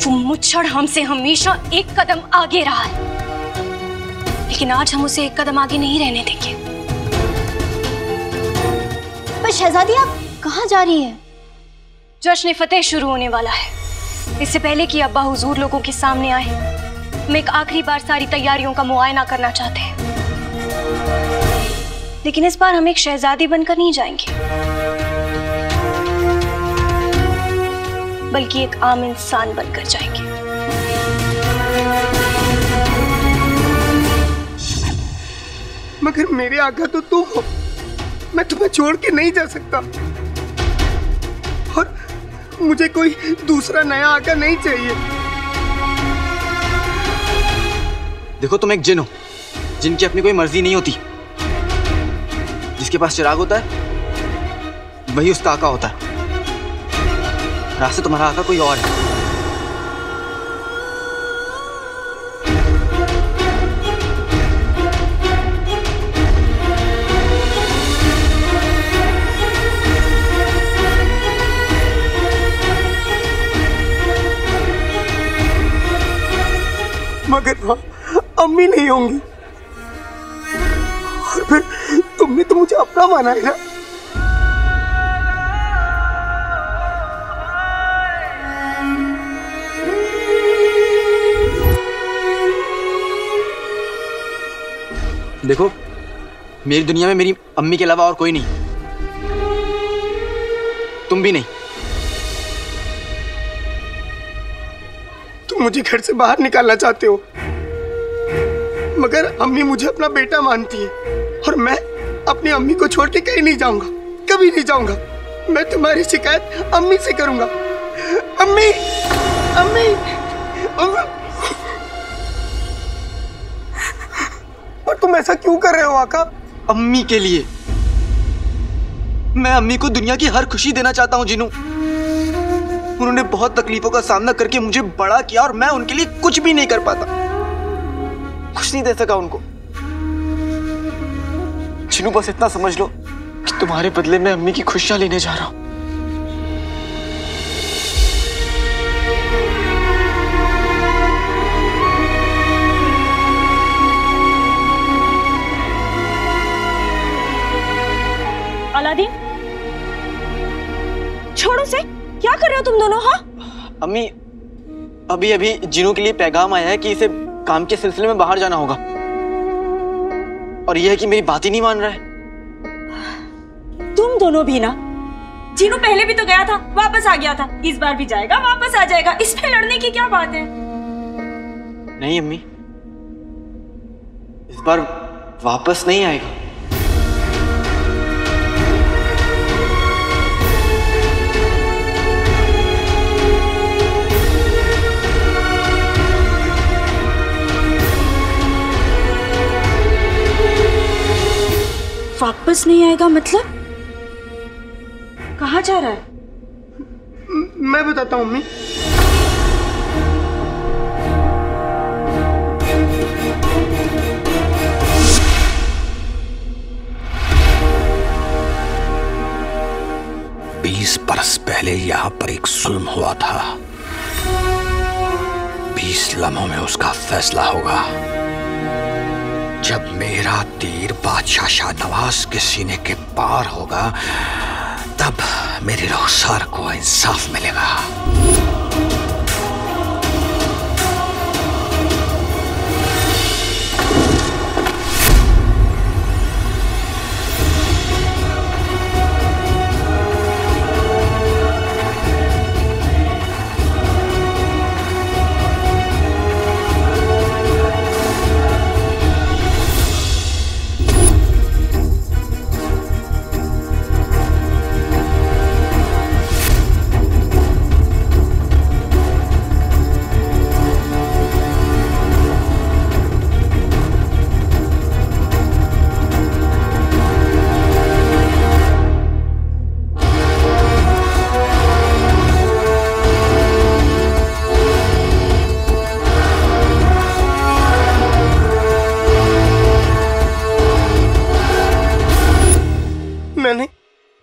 वो मुच्छर हमसे हमेशा एक कदम आगे रहा है, लेकिन आज हम उसे एक कदम आगे नहीं रहने देंगे। पर शहजादी, आप कहाँ जा रही हैं? जश्न फतेह शुरू होने वाला है। इससे पहले कि अब्बा हुजूर लोगों के सामने आए, हम एक आखिरी बार सारी तैयारियों का मुआयना करना चाहते हैं। लेकिन इस बार हम एक शहजादी बनकर नहीं जाएंगे, बल्कि एक आम इंसान बनकर जाएंगे। मगर मेरे आका तो तुम हो, मैं तुम्हें छोड़ के नहीं जा सकता, और मुझे कोई दूसरा नया आका नहीं चाहिए। देखो, तुम एक जिन हो, जिनकी अपनी कोई मर्जी नहीं होती। जिसके पास चिराग होता है वही उसका आका होता है। रास्ते तुम्हारा आका कोई और है। मगर वहां अम्मी नहीं होंगी, और फिर तुमने तो मुझे अपना माना है ना। देखो, मेरी दुनिया में मेरी अम्मी के अलावा और कोई नहीं, तुम भी नहीं। तुम मुझे घर से बाहर निकालना चाहते हो, मगर अम्मी मुझे अपना बेटा मानती है, और मैं अपनी अम्मी को छोड़ के कहीं नहीं जाऊंगा, कभी नहीं जाऊंगा। मैं तुम्हारी शिकायत अम्मी से करूंगा। अम्मी, अम्मी, अम्मी। पर तुम ऐसा क्यों कर रहे हो आका? अम्मी के लिए। मैं अम्मी को दुनिया की हर खुशी देना चाहता हूँ जिनू। उन्होंने बहुत तकलीफों का सामना करके मुझे बड़ा किया, और मैं उनके लिए कुछ भी नहीं कर पाता, कुछ नहीं दे सका उनको। जिनू, बस इतना समझ लो कि तुम्हारे बदले में अम्मी की खुशियां लेने जा रहा हूं। अलादीन, छोड़ो से, क्या कर रहे हो तुम दोनों? हाँ अम्मी, अभी अभी जिनू के लिए पैगाम आया है कि इसे काम के सिलसिले में बाहर जाना होगा, और यह है कि मेरी बात ही नहीं मान रहा है। तुम दोनों भी ना। जिनू पहले भी तो गया था, वापस आ गया था, इस बार भी जाएगा, वापस आ जाएगा। इसमें लड़ने की क्या बात है? नहीं अम्मी, इस बार वापस नहीं आएगा। वापस नहीं आएगा मतलब? कहाँ जा रहा है? मैं बताता हूँ अम्मी। 20 बरस पहले यहाँ पर एक जुल्म हुआ था। 20 लम्हों में उसका फैसला होगा। जब मेरा तीर बादशाह शाहनवाज के सीने के पार होगा, तब मेरे रुखसार को इंसाफ मिलेगा।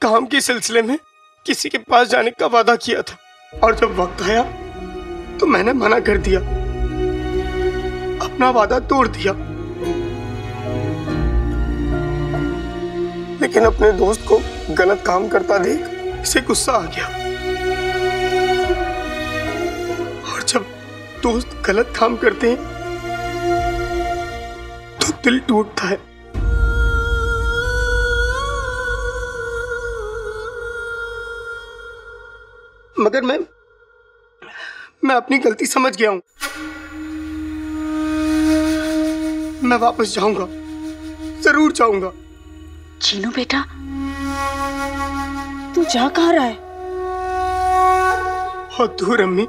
काम के सिलसिले में किसी के पास जाने का वादा किया था और जब वक्त आया तो मैंने मना कर दिया, अपना वादा तोड़ दिया। लेकिन अपने दोस्त को गलत काम करता देख इसे गुस्सा आ गया और जब दोस्त गलत काम करते हैं तो दिल टूटता है। मगर मैं अपनी गलती समझ गया हूं। मैं वापस जाऊंगा, जरूर जाऊंगा। चीनू बेटा, तू जा कहाँ रहा है? बहुत दूर अम्मी,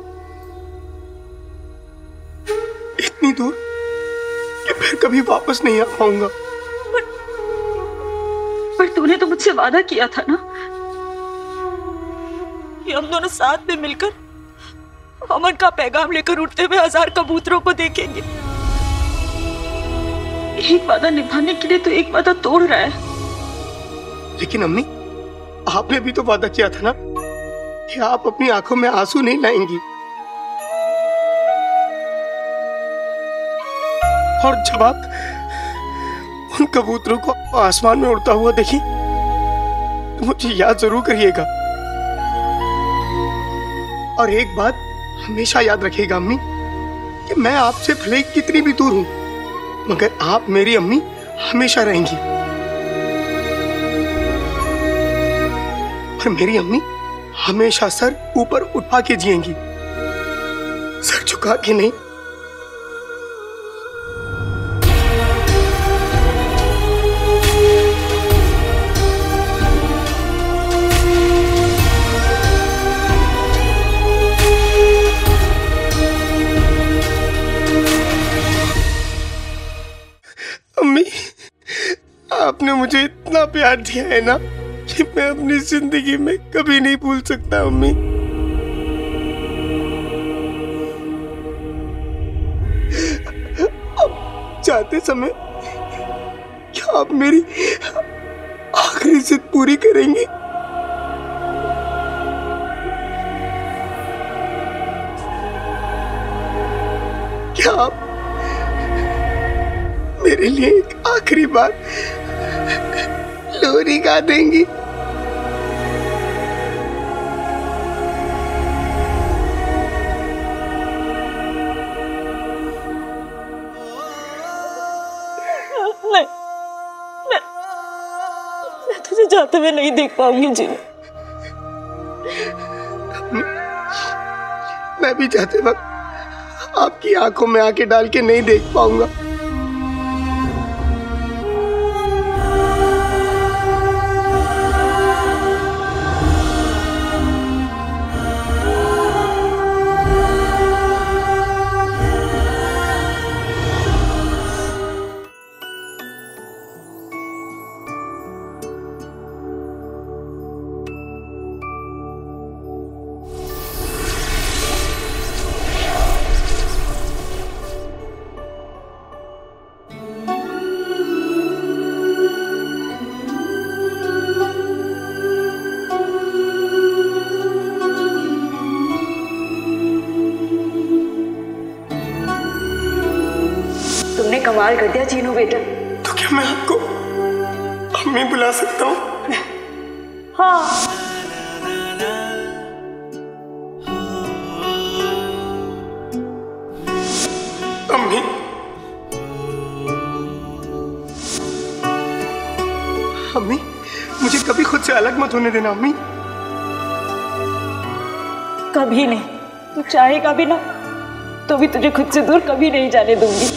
इतनी दूर कि फिर कभी वापस नहीं आ पाऊंगा। पर तूने तो मुझसे वादा किया था ना कि हम दोनों साथ में मिलकर अमन का पैगाम लेकर उड़ते हुए 1000 कबूतरों को देखेंगे। एक वादा निभाने के लिए तो एक वादा तोड़ रहा है। लेकिन अम्मी, आपने भी तो वादा किया था ना कि आप अपनी आंखों में आंसू नहीं लाएंगी। और जब आप उन कबूतरों को आसमान में उड़ता हुआ देखी तो मुझे याद जरूर करिएगा। और एक बात हमेशा याद रखिएगा अम्मी, कि मैं आपसे भले कितनी भी दूर हूं, मगर आप मेरी अम्मी हमेशा रहेंगी। और मेरी अम्मी हमेशा सर ऊपर उठा के जिएंगी, सर झुका के नहीं। अम्मी, आपने मुझे इतना प्यार दिया है ना कि मैं अपनी जिंदगी में कभी नहीं भूल सकता। अम्मी, अब जाते समय क्या आप मेरी आखिरी जिद पूरी करेंगी? क्या आप मेरे लिए एक आखिरी बार लोरी गा देंगी? मैं तुझे जाते हुए नहीं देख पाऊंगी जी। मैं भी जाते वक्त आपकी आंखों में आंखें डाल के नहीं देख पाऊंगा। कमाल कर दिया चीनू बेटा। तो क्या मैं आपको अम्मी बुला सकता हूँ? हाँ। अम्मी, अम्मी, मुझे कभी खुद से अलग मत होने देना अम्मी। कभी नहीं, तू चाहेगा भी ना तो भी तुझे खुद से दूर कभी नहीं जाने दूंगी।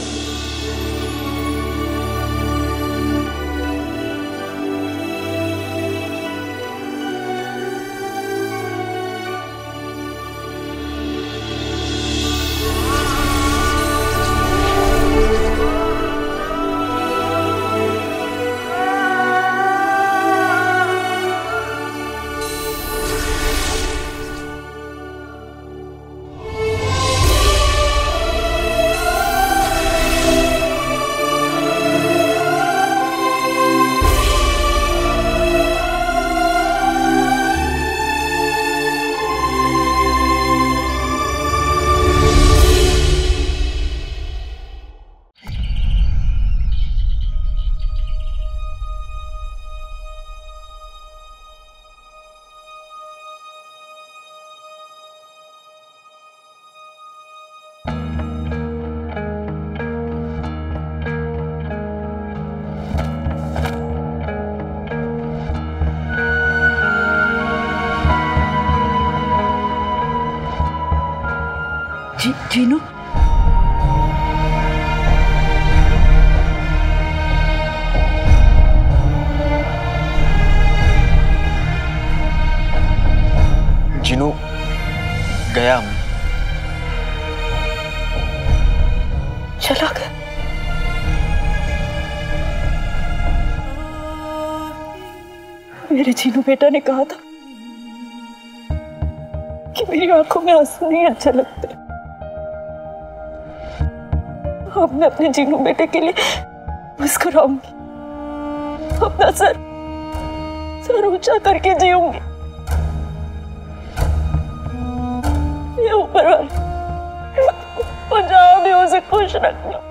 जीनू, जीनू गया, चला गया। मेरे जीनू बेटा ने कहा था कि मेरी आंखों में आंसू नहीं अच्छा लगते। अब मैं अपने जीनू बेटे के लिए मुस्कुराऊंगी, अपना सर ऊंचा करके जीऊंगी। ये ऊपर वाले जहाँ भी उसे खुश रखना।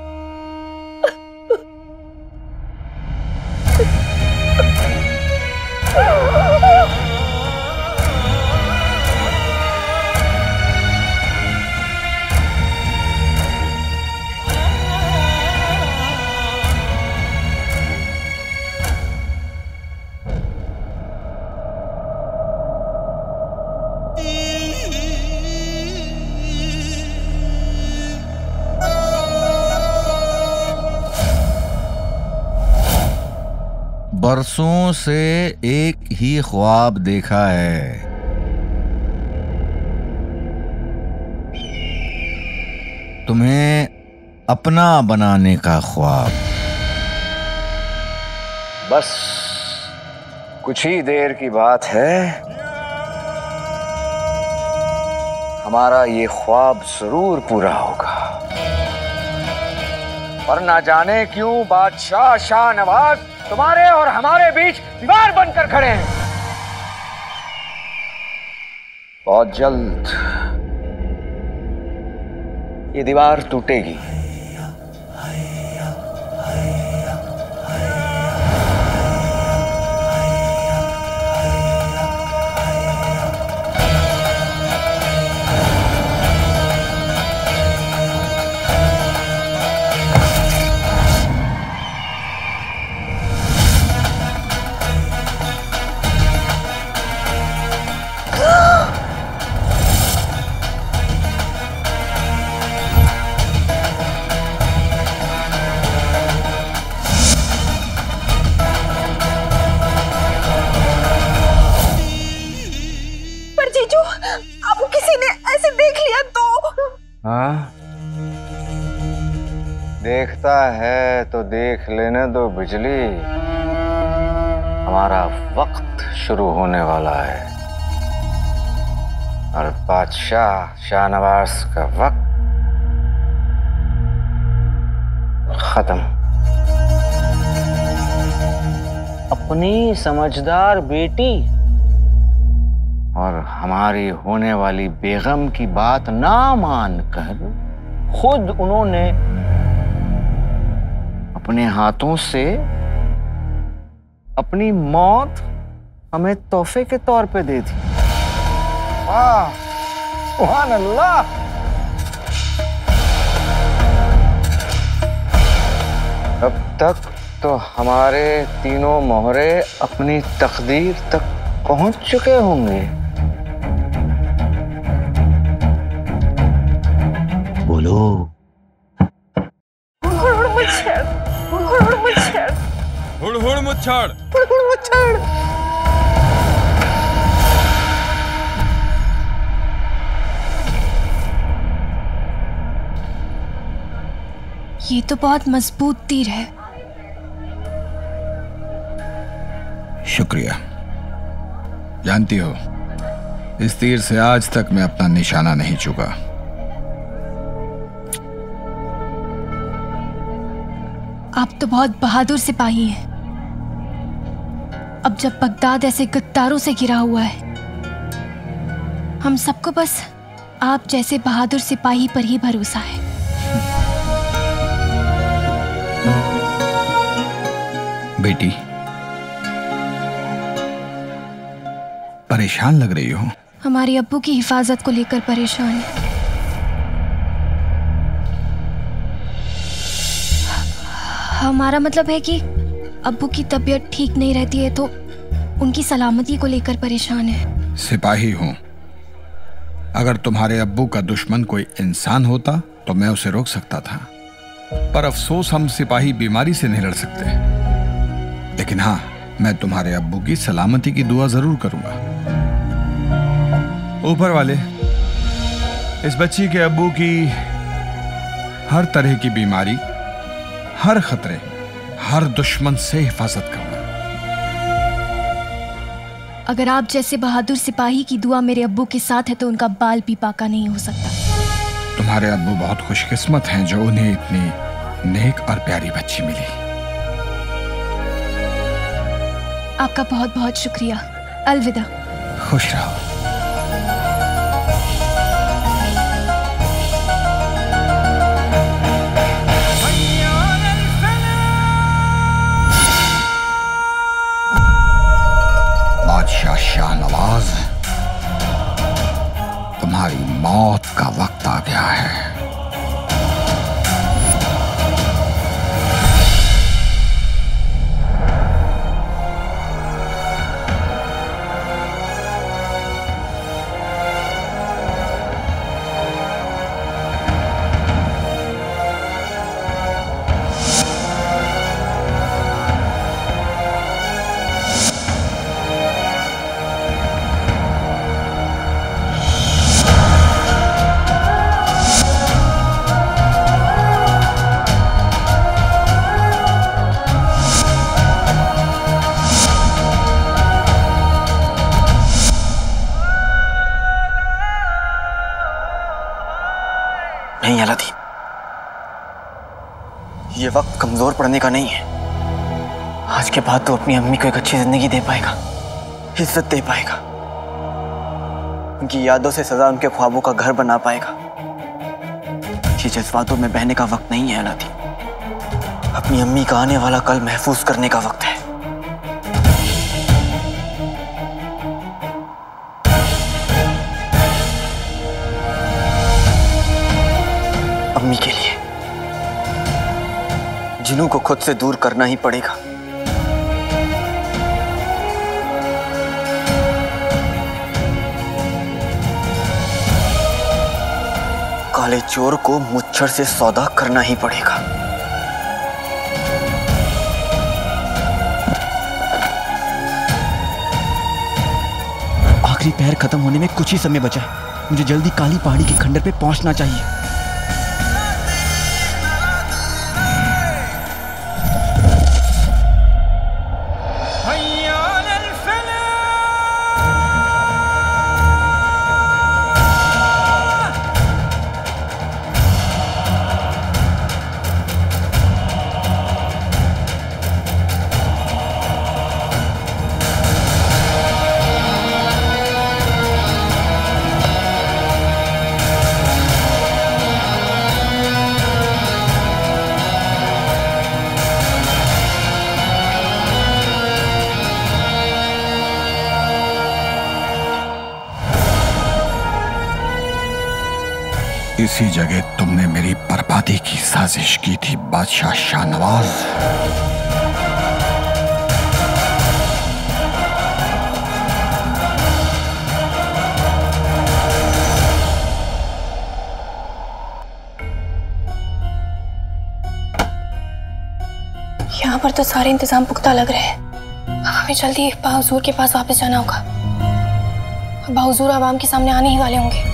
बरसों से एक ही ख्वाब देखा है, तुम्हें अपना बनाने का ख्वाब। बस कुछ ही देर की बात है, हमारा ये ख्वाब जरूर पूरा होगा। पर ना जाने क्यों बादशाह शाहनवाज तुम्हारे और हमारे बीच दीवार बनकर खड़े हैं। बहुत जल्द ये दीवार टूटेगी। हाँ, देखता है तो देख लेने दो बिजली, हमारा वक्त शुरू होने वाला है और बादशाह शाहनवाज का वक्त खत्म। अपनी समझदार बेटी और हमारी होने वाली बेगम की बात ना मानकर खुद उन्होंने अपने हाथों से अपनी मौत हमें तोहफे के तौर पे दे दी। वाह, सुभान अल्लाह। अब तक तो हमारे तीनों मोहरे अपनी तकदीर तक पहुंच चुके होंगे। बोलो। हुड़ मुच्छड़, हुड़ मुच्छड़, हुड़ मुच्छड़, हुड़ मुच्छड़। ये तो बहुत मजबूत तीर है। शुक्रिया। जानती हो, इस तीर से आज तक मैं अपना निशाना नहीं चुका। आप तो बहुत बहादुर सिपाही हैं। अब जब बगदाद ऐसे गद्दारों से घिरा हुआ है, हम सबको बस आप जैसे बहादुर सिपाही पर ही भरोसा है। बेटी, परेशान लग रही हो। हमारे अब्बू की हिफाजत को लेकर परेशान है। हमारा मतलब है कि अब्बू की तबीयत ठीक नहीं रहती है तो उनकी सलामती को लेकर परेशान है। सिपाही हूं। अगर तुम्हारे अब्बू का दुश्मन कोई इंसान होता तो मैं उसे रोक सकता था, पर अफसोस हम सिपाही बीमारी से नहीं लड़ सकते। लेकिन हाँ, मैं तुम्हारे अब्बू की सलामती की दुआ जरूर करूंगा। ऊपर वाले इस बच्ची के अब्बू की हर तरह की बीमारी, हर खतरे, हर दुश्मन से हिफाजत करना। अगर आप जैसे बहादुर सिपाही की दुआ मेरे अब्बू के साथ है तो उनका बाल भी पाका नहीं हो सकता। तुम्हारे अब्बू बहुत खुशकिस्मत हैं जो उन्हें इतनी नेक और प्यारी बच्ची मिली। आपका बहुत बहुत शुक्रिया। अलविदा। खुश रहो। बादशाह शाहनवाज, तुम्हारी मौत का वक्त आ गया है। नहीं अलादीन, ये वक्त कमजोर पड़ने का नहीं है। आज के बाद तो अपनी अम्मी को एक अच्छी जिंदगी दे पाएगा, इज्जत दे पाएगा, उनकी यादों से सजा उनके ख्वाबों का घर बना पाएगा। ये जज्बातों में बहने का वक्त नहीं है अलादीन। अपनी अम्मी का आने वाला कल महफूज करने का वक्त है। अम्मी के लिए जिन्हों को खुद से दूर करना ही पड़ेगा। काले चोर को मुच्छर से सौदा करना ही पड़ेगा। आखिरी पैर खत्म होने में कुछ ही समय बचा है। मुझे जल्दी काली पहाड़ी के खंडर पे पहुंचना चाहिए। इसी जगह तुमने मेरी बर्बादी की साजिश की थी बादशाह शाहनवाज। यहाँ पर तो सारे इंतजाम पुख्ता लग रहे हैं। अब हमें जल्दी बाहुजूर के पास वापस जाना होगा। बाहुजूर आवाम के सामने आने ही वाले होंगे।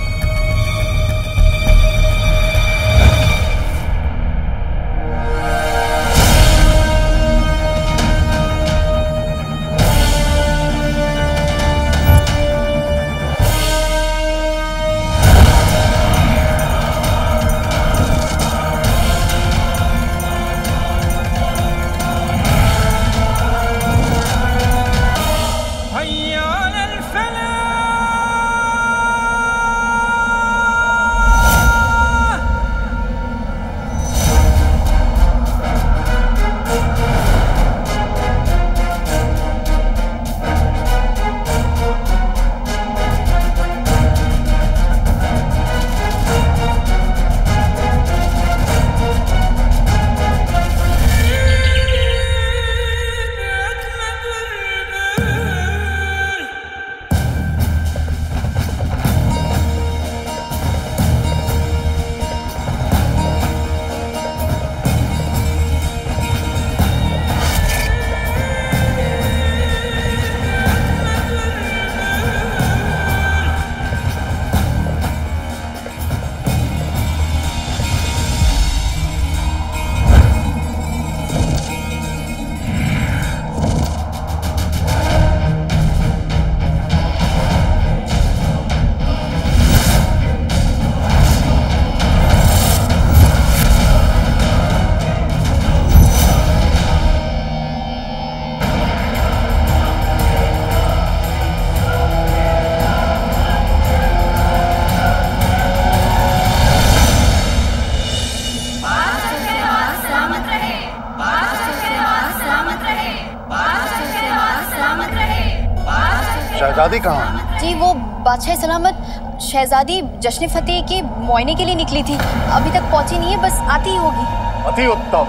शहजादी कहाँ? जी वो बादशाह सलामत शहजादी जश्न फतेह के मुआयने के लिए निकली थी, अभी तक पहुंची नहीं है, बस आती ही होगी। अति उत्तम।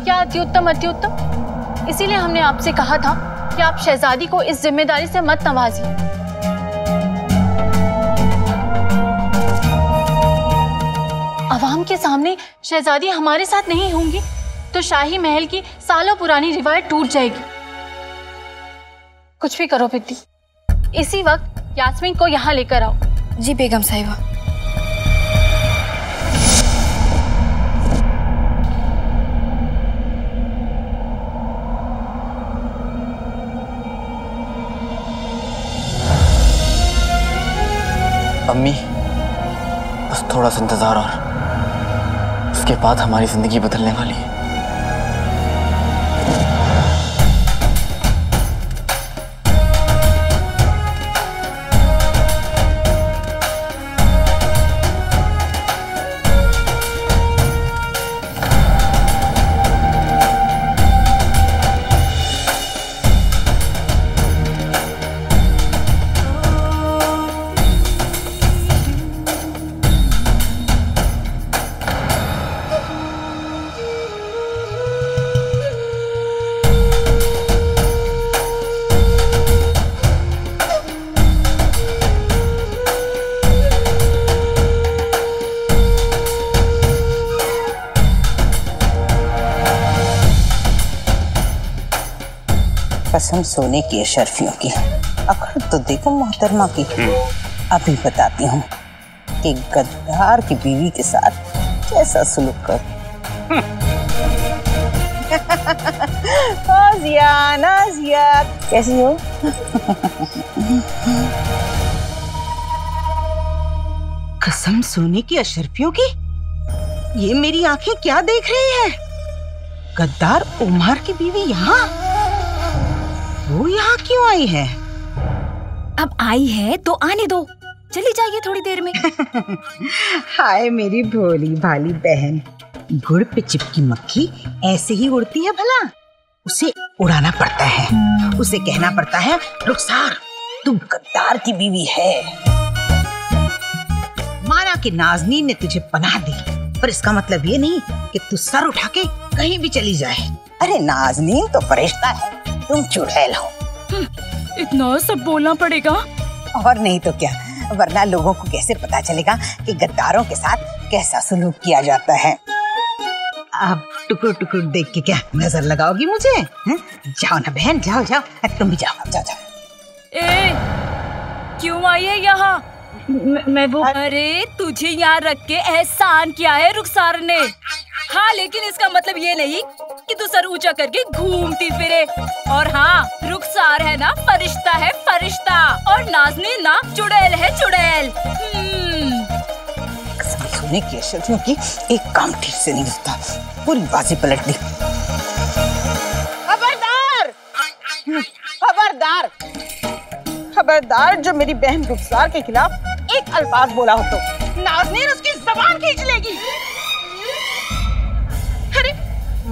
क्या अति उत्तम अति उत्तम? इसीलिए हमने आपसे कहा था कि आप शहजादी को इस जिम्मेदारी से मत नवाजिए। अवाम के सामने शहजादी हमारे साथ नहीं होंगी तो शाही महल की सालों पुरानी रिवायत टूट जाएगी। कुछ भी करो बिट्टी, इसी वक्त यास्मीन को यहाँ लेकर आओ। जी बेगम साहिबा। अम्मी, बस थोड़ा सा इंतजार और उसके बाद हमारी जिंदगी बदलने वाली है। कसम सोने की अशरफियों की, अखर तो देखो मोहतरमा की। अभी बताती हूँ कि गद्दार की बीवी के साथ कैसा सलूक कर। नाज़िया, नाज़िया, कैसी हो? कसम सोने की अशरफियों की, ये मेरी आंखें क्या देख रही है? गद्दार उमर की बीवी यहाँ? वो यहाँ क्यों आई है? अब आई है तो आने दो, चली जाइए थोड़ी देर में। हाय मेरी भोली भाली बहन, गुड़ पे चिपकी मक्खी ऐसे ही उड़ती है भला? उसे उड़ाना पड़ता है, उसे कहना पड़ता है रुखसार तू गद्दार की बीवी है। कि नाज़नीन ने तुझे पनाह दी, पर इसका मतलब ये नहीं कि तू सर उठा के कहीं भी चली जाए। अरे नाज़नीन तो फरिश्ता है, तुम चुड़ैल हो। इतना सब बोलना पड़ेगा? और नहीं तो क्या, वरना लोगों को कैसे पता चलेगा कि गद्दारों के साथ कैसा सलूक किया जाता है। अब टुकड़ टुकड़ देख के क्या नजर लगाओगी मुझे? जाओ ना बहन, जाओ जाओ, तुम भी जाओ जाओ जाओ। ए, क्यों आई है यहाँ? मैं वो। अरे तुझे यहाँ रख के एहसान किया है रुखसार ने। हाँ, लेकिन इसका मतलब ये नहीं कि तू सर ऊंचा करके घूमती फिरे। और हाँ, रुखसार है ना फरिश्ता है, फरिश्ता, और नाज़नीन ना चुड़ैल है, चुड़ैल। सोने की अशर्फियों की एक काम ठीक से नहीं होता, पूरी बाजी पलट दी। खबरदार, खबरदार, खबरदार! जो मेरी बहन रुखसार के खिलाफ एक अल्फाज बोला हो तो नाज़नीन उसकी ज़बान खींच लेगी। अरे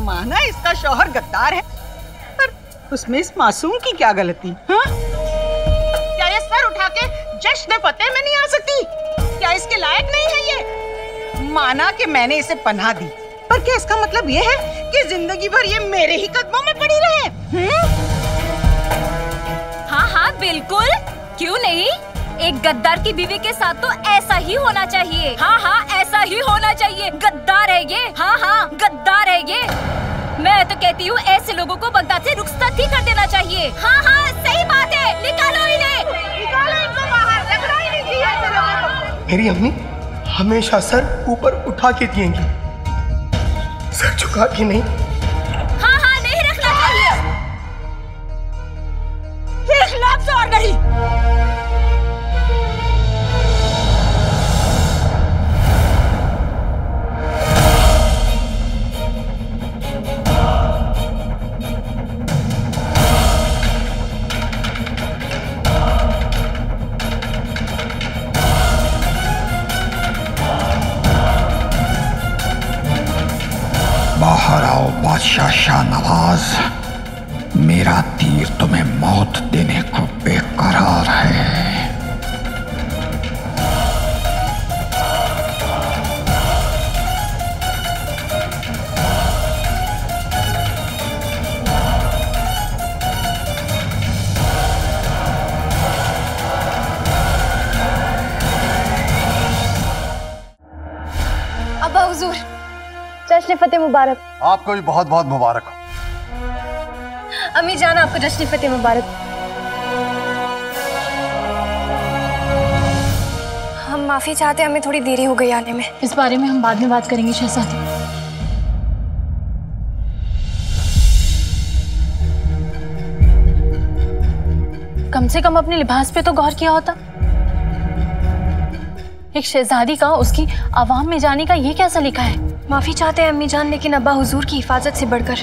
माना इसका शौहर गद्दार है, पर उसमें इस मासूम की क्या गलती? हाँ? क्या ये सर उठा के जश्न फतेह में नहीं आ सकती? क्या इसके लायक नहीं है ये? माना कि मैंने इसे पनाह दी, पर क्या इसका मतलब ये है कि जिंदगी भर ये मेरे ही कदमों में पड़ी रहे? हाँ हाँ बिल्कुल, क्यों नहीं? एक गद्दार की बीवी के साथ तो ऐसा ही होना चाहिए। हाँ हाँ, ऐसा ही होना चाहिए। गद्दार है ये, हाँ हाँ गद्दार है ये। मैं तो कहती हूँ ऐसे लोगों को बगदाद से रुखसत ही कर देना चाहिए। हाँ हाँ सही बात है, निकालो इन्हें, निकालो इनको बाहर, रखना ही नहीं चाहिए ऐसे लोगों को। मेरी अम्मी हमेशा सर ऊपर उठा के दिएंगी, सर झुका के नहीं। हाँ हाँ नहीं रखना चाहिए, एक लफ्ज़ और नहीं। बाहर आओ बादशाह शाहनवाज, मेरा तीर तुम्हें मौत देने को बेकरार है। अब्बा हुजूर, जश्न फतेह मुबारक। आपको भी बहुत बहुत मुबारक हो। अम्मी जान, आपको जश्न फतेह मुबारक। हम माफी चाहते हैं, हमें थोड़ी देरी हो गई आने में। इस बारे में हम बाद में बात करेंगे शहजादी। कम से कम अपने लिबास पे तो गौर किया होता। एक शहजादी का उसकी आवाम में जाने का ये क्या सलीका है? माफी चाहते हैं अम्मी जान, लेकिन अब्बा हुजूर की हिफाजत से बढ़कर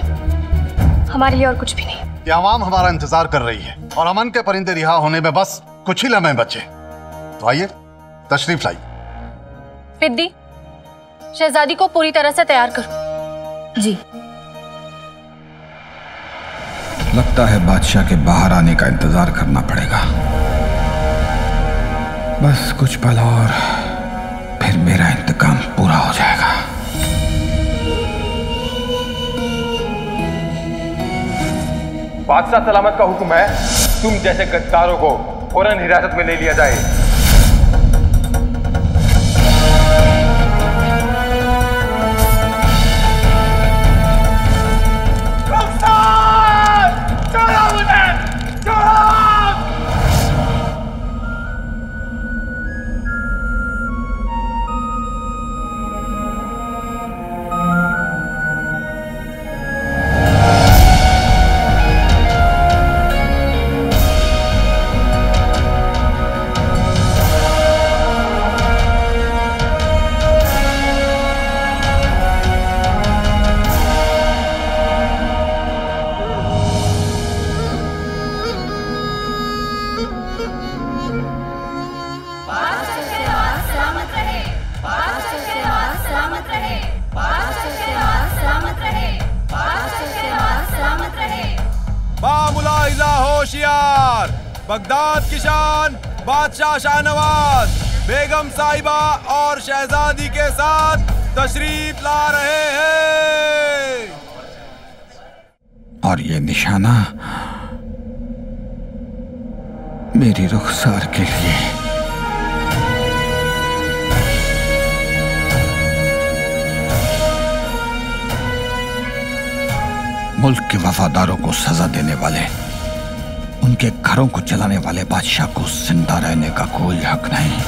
हमारे लिए और कुछ भी नहीं। ये आवाम हमारा इंतजार कर रही है और अमन के परिंदे रिहा होने में बस कुछ ही लम्हे बचे। तो आइए तशरीफ लाइए। फिद्दी, शहजादी को पूरी तरह से तैयार करो। जी। लगता है बादशाह के बाहर आने का इंतजार करना पड़ेगा। बस कुछ पल और फिर मेरा इंतकाम पूरा हो जाएगा। बादशाह सलामत का हुक्म है, तुम जैसे गद्दारों को फौरन हिरासत में ले लिया जाए। होशियार, बगदाद की शान बादशाह शाहनवाज। बेगम साहिबा और शहजादी के साथ तशरीफ ला रहे हैं। और ये निशाना मेरी रुखसार के लिए। मुल्क के वफादारों को सजा देने वाले, उनके घरों को जलाने वाले बादशाह को जिंदा रहने का कोई हक नहीं।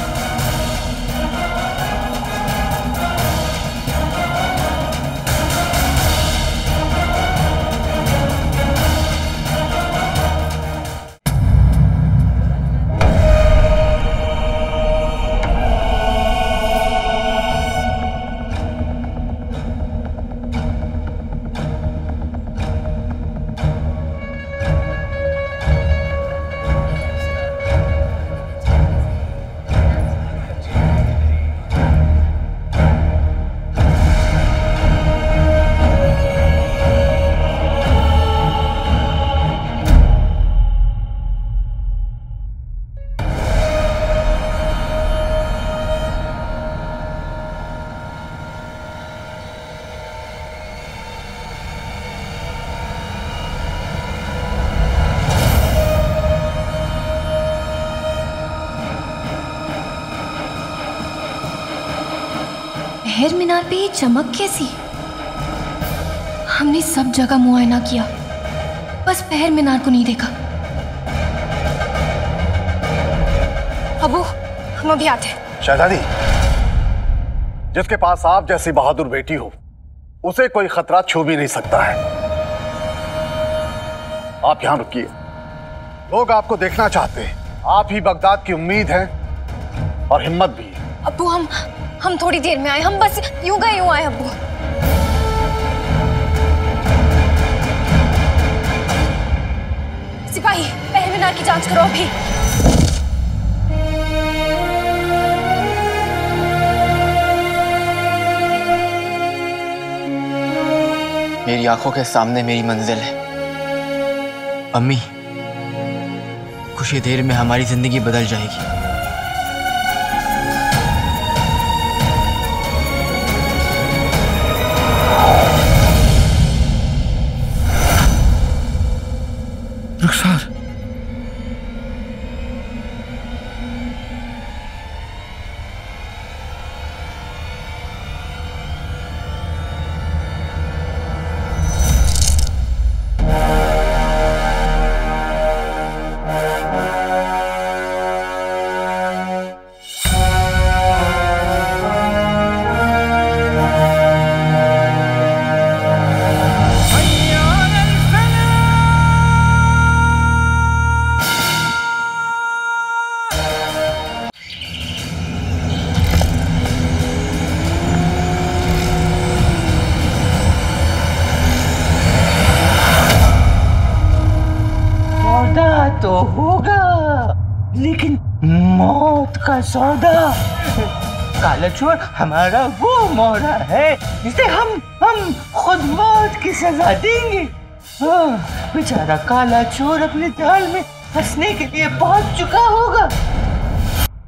महर मीनार पे ये चमक कैसी? हमने सब जगह मुआयना किया, बस महर मीनार को नहीं देखा। अबू, हम अभी आते हैं। शहजादी, जिसके पास आप जैसी बहादुर बेटी हो, उसे कोई खतरा छू भी नहीं सकता है। आप यहां रुकिए, लोग आपको देखना चाहते हैं। आप ही बगदाद की उम्मीद हैं और हिम्मत भी है। अब्बू, हम थोड़ी देर में आए, हम बस यूं गए यूं आए। अब्बू, सिपाही, महर मीनार की जांच करो अभी। मेरी आंखों के सामने मेरी मंजिल है। अम्मी, कुछ ही देर में हमारी जिंदगी बदल जाएगी। रुखसार, तो होगा, लेकिन मौत का सौदा। काला चोर हमारा वो मोहरा है जिसे हम खुद मौत की सजा देंगे। बेचारा काला चोर अपने जाल में फंसने के लिए पहुंच चुका होगा।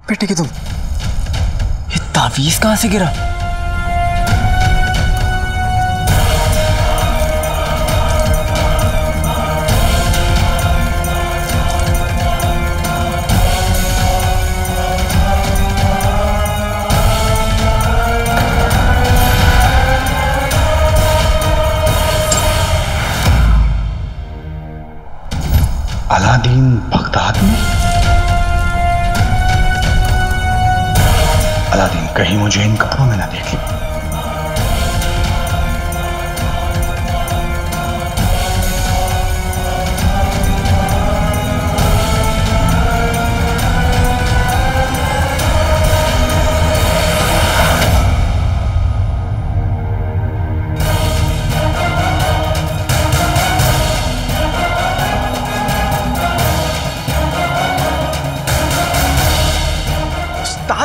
बेटे की तुम, ये तावीज कहां से गिरा? अलादीन बगदाद में? अलादीन कहीं मुझे इन कपड़ों में ना देख ले।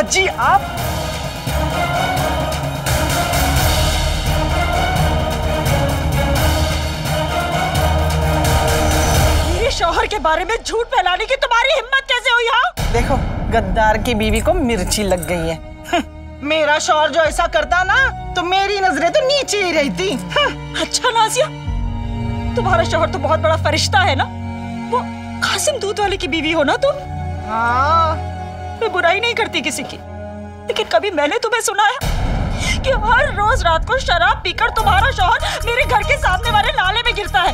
जी आप शौहर के बारे में झूठ फैलाने की तुम्हारी हिम्मत कैसे हुई? हाँ देखो, गद्दार की बीवी को मिर्ची लग गई है। मेरा शौहर जो ऐसा करता ना तो मेरी नजरें तो नीचे ही रहती। अच्छा नाजिया, तुम्हारा शौहर तो बहुत बड़ा फरिश्ता है ना। वो कासिम दूध वाले की बीवी हो ना तुम? हाँ, मैं बुराई नहीं करती किसी की, लेकिन कभी मैंने तुम्हें सुना है कि हर रोज रात को शराब पीकर तुम्हारा शौहर मेरे घर के सामने वाले नाले में गिरता है,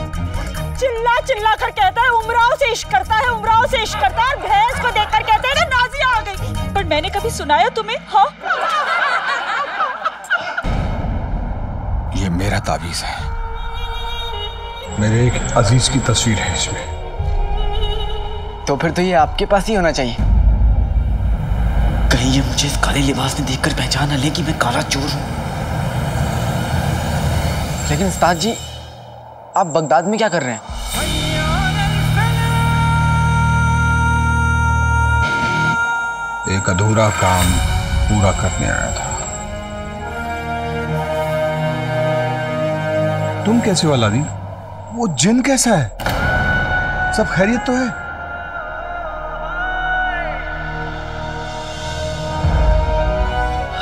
चिल्ला चिल्ला कर कहता है उमराव से इश्क करता है, उमराव से इश्क करता है, और भैंस को देखकर कहते हैं ना नाजिया आ गई। पर मैंने कभी सुनाया तुम्हें? हाँ, ये मेरा ताबीज है, मेरे एक अजीज की तस्वीर है इसमें। तो फिर तो ये आपके पास ही होना चाहिए। कहीं ये मुझे इस काले लिबास में देखकर पहचान न ले कि मैं काला चोर हूं। लेकिन उस्ताद जी, आप बगदाद में क्या कर रहे हैं? एक अधूरा काम पूरा करने आया था। तुम कैसे हो अलादीन? वो जिन कैसा है? सब खैरियत तो है?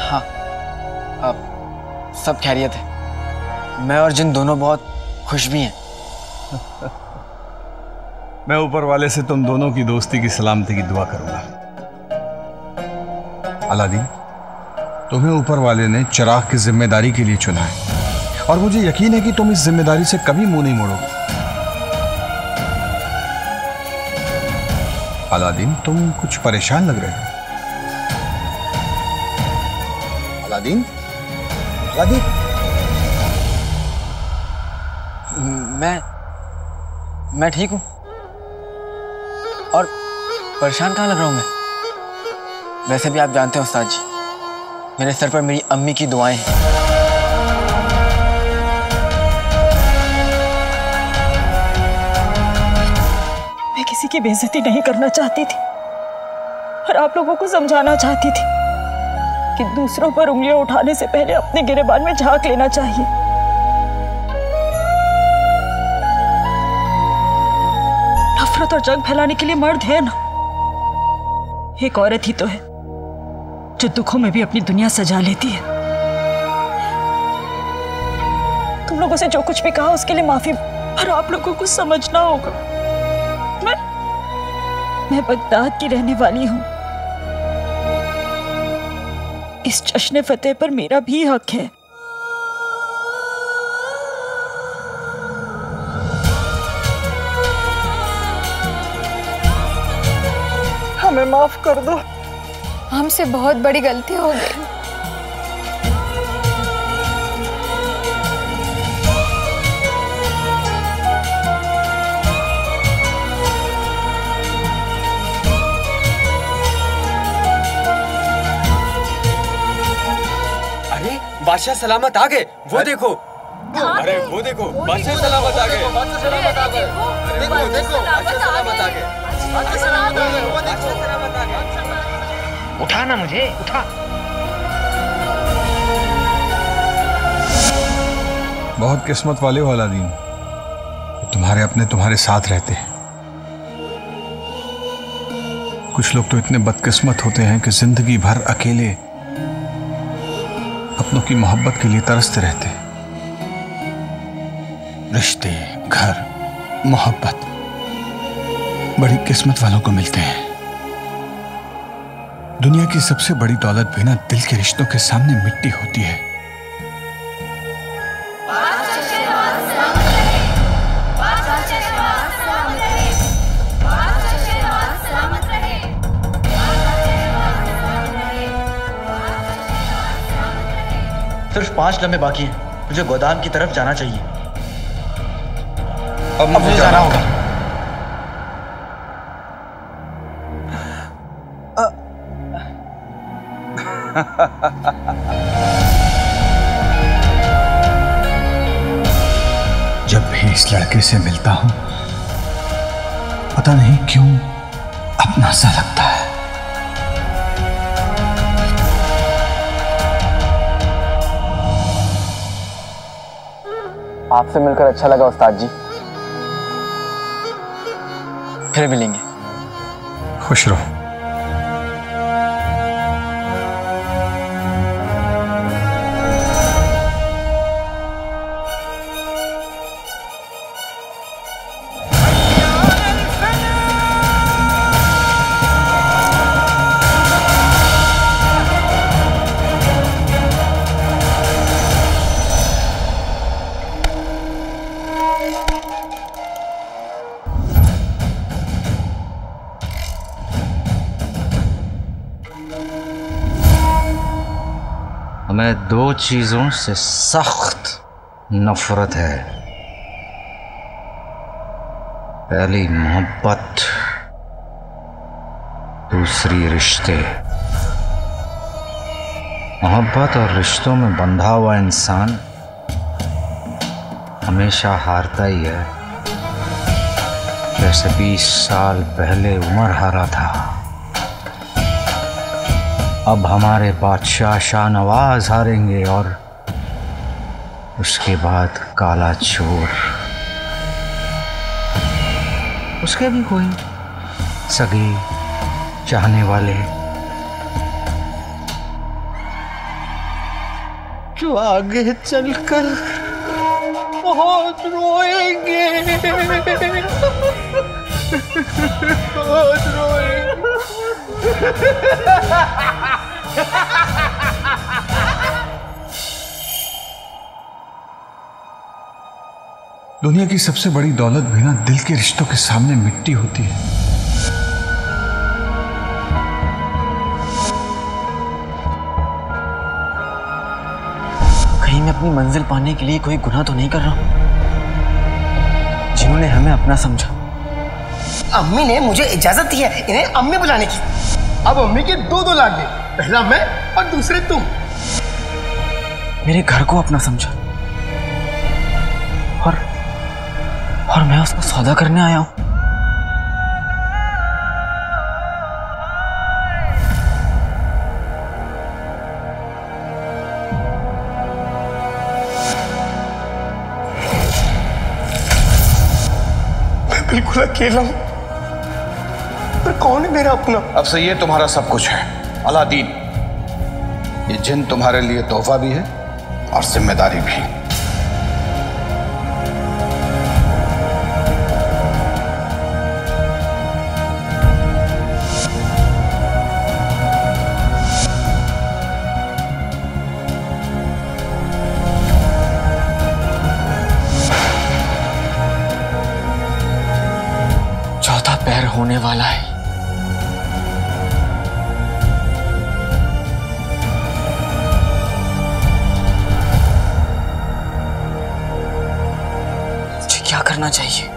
हाँ, अब सब खैरियत है। मैं और जिन दोनों बहुत खुश भी हैं। मैं ऊपर वाले से तुम दोनों की दोस्ती की सलामती की दुआ करूंगा। अलादीन, तुम्हें ऊपर वाले ने चिराग की जिम्मेदारी के लिए चुना है और मुझे यकीन है कि तुम इस जिम्मेदारी से कभी मुंह नहीं मोड़ोगे। अलादीन, तुम कुछ परेशान लग रहे हो। अलादीन, अलादीन, मैं ठीक हूं। और परेशान कहाँ लग रहा हूं मैं? वैसे भी आप जानते हैं उस्ताद जी, मेरे सर पर मेरी अम्मी की दुआएं हैं। मैं किसी की बेइज्जती नहीं करना चाहती थी और आप लोगों को समझाना चाहती थी कि दूसरों पर उंगलियां उठाने से पहले अपने गिरेबान में झांक लेना चाहिए। नफरत और जंग फैलाने के लिए मर्द है ना, एक औरत ही तो है जो दुखों में भी अपनी दुनिया सजा लेती है। तुम लोगों से जो कुछ भी कहा उसके लिए माफी, पर आप लोगों को समझना होगा मैं बगदाद की रहने वाली हूं। इस जश्न फतेह पर मेरा भी हक है। हमें माफ कर दो, हमसे बहुत बड़ी गलती हो गई। अरे बादशाह सलामत आ गए, वो देखो। अरे वो देखो, बादशाह सलामत आ गए। बादशाह सलामत आ गए। देखो देखो, बादशाह सलामत आ गए। बादशाह सलामत आ गए। बादशाह सलामत आ गए। उठा ना मुझे, उठा। बहुत किस्मत वाले हो अलादीन, तुम्हारे अपने तुम्हारे साथ रहते हैं। कुछ लोग तो इतने बदकिस्मत होते हैं कि जिंदगी भर अकेले अपनों की मोहब्बत के लिए तरसते रहते हैं। रिश्ते, घर, मोहब्बत बड़ी किस्मत वालों को मिलते हैं। दुनिया की सबसे बड़ी दौलत भी ना दिल के रिश्तों के सामने मिट्टी होती है। सिर्फ 5 लम्हे बाकी हैं, मुझे गोदाम की तरफ जाना चाहिए। अब मुझे जाना होगा। जब भी इस लड़के से मिलता हूं, पता नहीं क्यों अपना सा लगता है। आपसे मिलकर अच्छा लगा उस्ताद जी। फिर मिलेंगे। खुश रहो। हमें दो चीजों से सख्त नफरत है। पहली मोहब्बत, दूसरी रिश्ते। मोहब्बत और रिश्तों में बंधा हुआ इंसान हमेशा हारता ही है। जैसे 20 साल पहले उमर हारा था, अब हमारे बादशाह शाहनवाज हारेंगे और उसके बाद काला चोर। उसके भी कोई सगे चाहने वाले जो आगे चलकर बहुत रोएंगे, बहुत रोएंगे। दुनिया की सबसे बड़ी दौलत भी ना दिल के रिश्तों के सामने मिट्टी होती है। कहीं मैं अपनी मंजिल पाने के लिए कोई गुनाह तो नहीं कर रहा हूं? जिन्होंने हमें अपना समझा। अम्मी ने मुझे इजाजत दी है इन्हें अम्मी बुलाने की। अब अम्मी के दो लाख दे, पहला मैं और दूसरे तुम। मेरे घर को अपना समझा और मैं उसका सौदा करने आया हूं। मैं बिल्कुल अकेला हूं, पर कौन है मेरा अपना? अब से ये तुम्हारा सब कुछ है अलादीन। ये जिन तुम्हारे लिए तोहफा भी है और जिम्मेदारी भी। चौथा पैर होने वाला है। मुझे क्या करना चाहिए?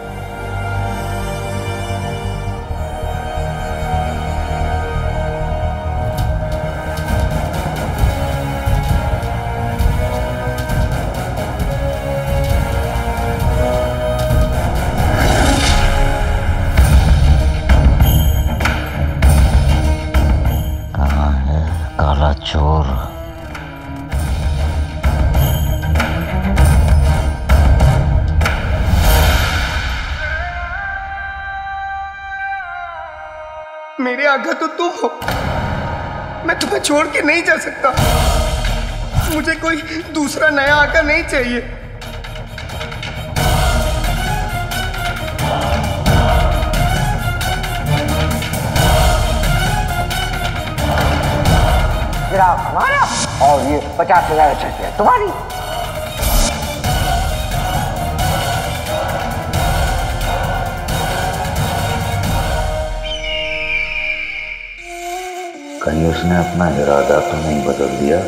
काला चोर। मेरे आका तो तुम हो, मैं तुम्हें छोड़ के नहीं जा सकता। मुझे कोई दूसरा नया आका नहीं चाहिए। चिराग हमारा और ये 50,000 शर्तें तुम्हारी। कहीं उसने अपना इरादा तो नहीं बदल दिया?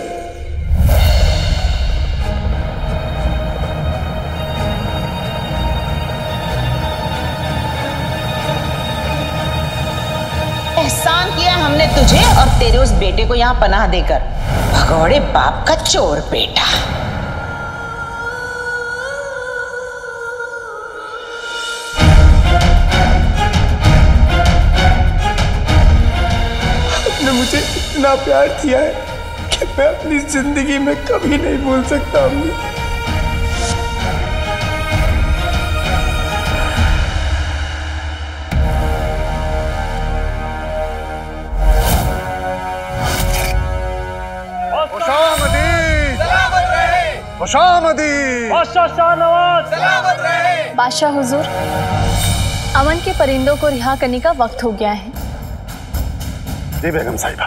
एहसान किया हमने तुझे और तेरे उस बेटे को यहाँ पनाह देकर। भगौड़े बाप का चोर बेटा। आपने मुझे इतना प्यार किया है कि मैं अपनी जिंदगी में कभी नहीं भूल सकता। अम्मी, खुशामदी। बादशाह शाहनवाज सलामत रहे। बादशाह हुजूर, अमन के परिंदों को रिहा करने का वक्त हो गया है। जी बेगम साहिबा।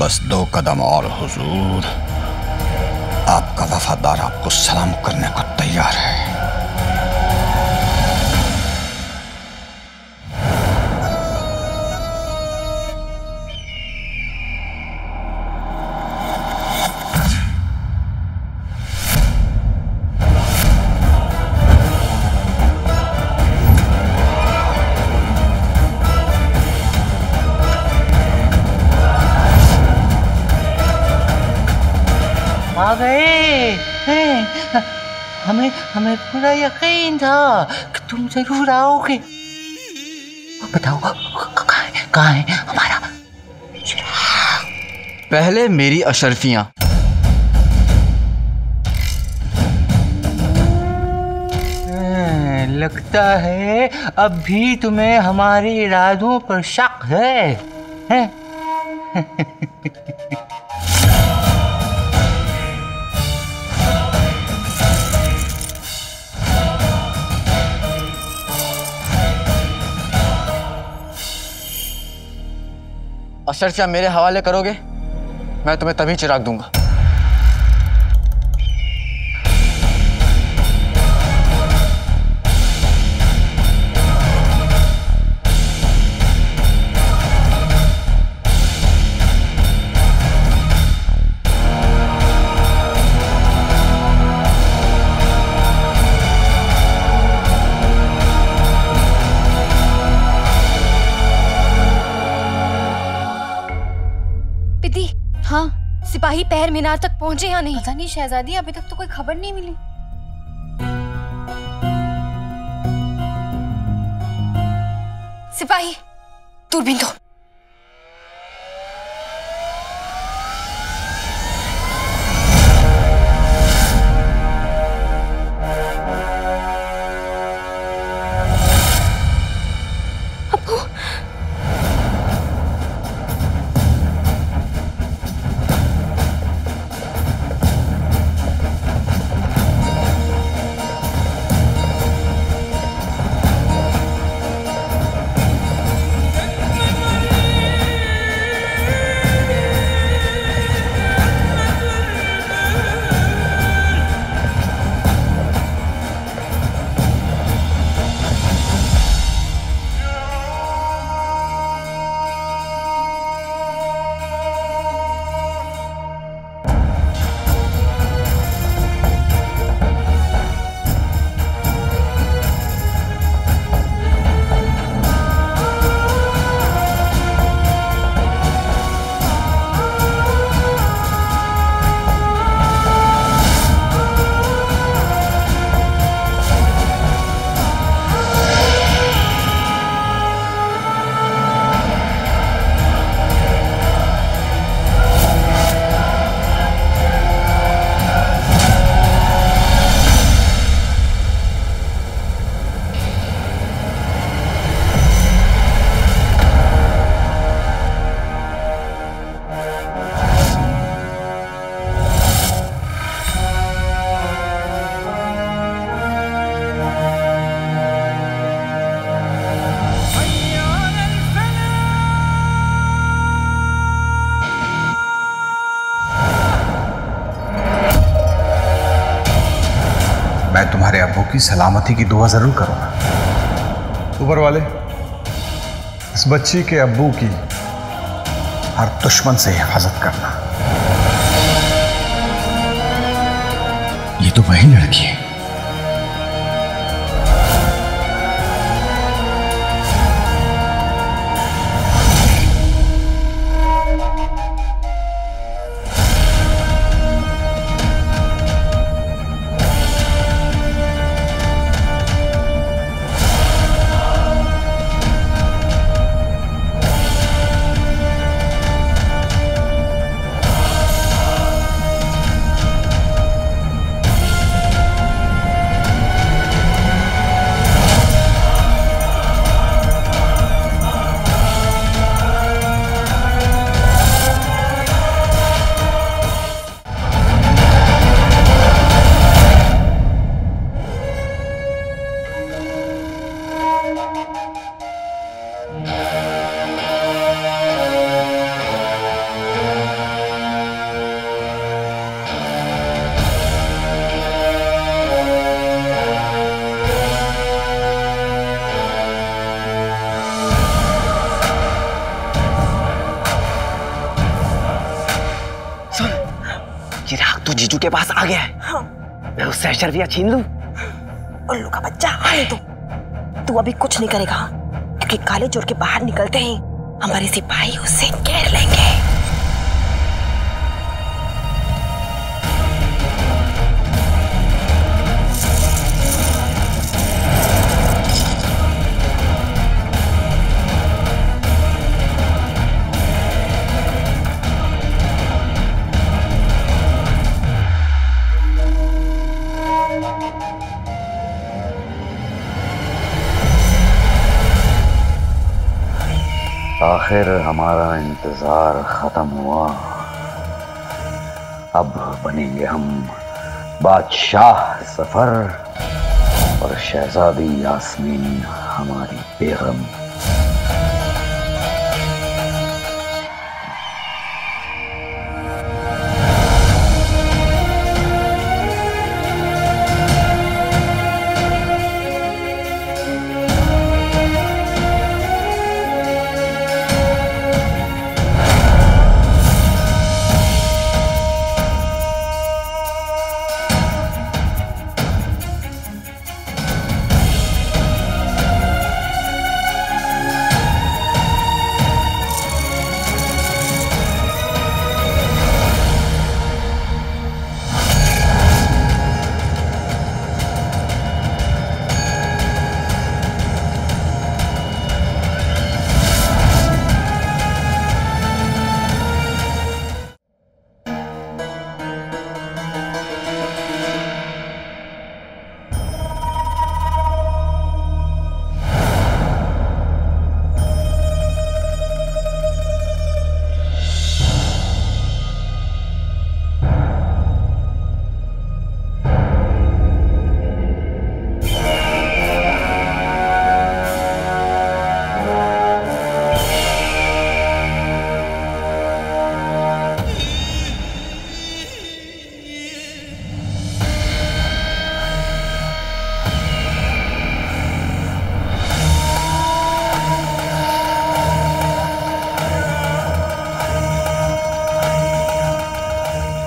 बस 2 कदम और हुजूर, आपका वफादार आपको सलाम करने को तैयार है। आ गए हैं। हमें पूरा यकीन था कि तुम जरूर आओगे। बताओ कहाँ है हमारा पहले मेरी अशरफियां। लगता है अब भी तुम्हें हमारे इरादों पर शक है? अशरफियां मेरे हवाले करोगे, मैं तुम्हें तभी चिराग दूंगा। सिपाही पहर मीनार तक पहुंचे या नहीं? पता नहीं शहजादी, अभी तक तो कोई खबर नहीं मिली। सिपाही दूरबीन दो। मैं तुम्हारे अब्बू की सलामती की दुआ जरूर करूंगा। ऊपर वाले, इस बच्ची के अब्बू की हर दुश्मन से हिफाजत करना। ये तो वही लड़की है। चिराग तो जीजू के पास आ गया है। हाँ। मैं उससे अशरफिया छीन लूं। उल्लू का बच्चा आने दो। तू अभी कुछ नहीं करेगा, क्योंकि काले चोर के बाहर निकलते ही हमारे सिपाही उससे घेर लेंगे। आखिर हमारा इंतजार खत्म हुआ। अब बनेंगे हम बादशाह सफर और शहजादी यास्मीन हमारी बेगम।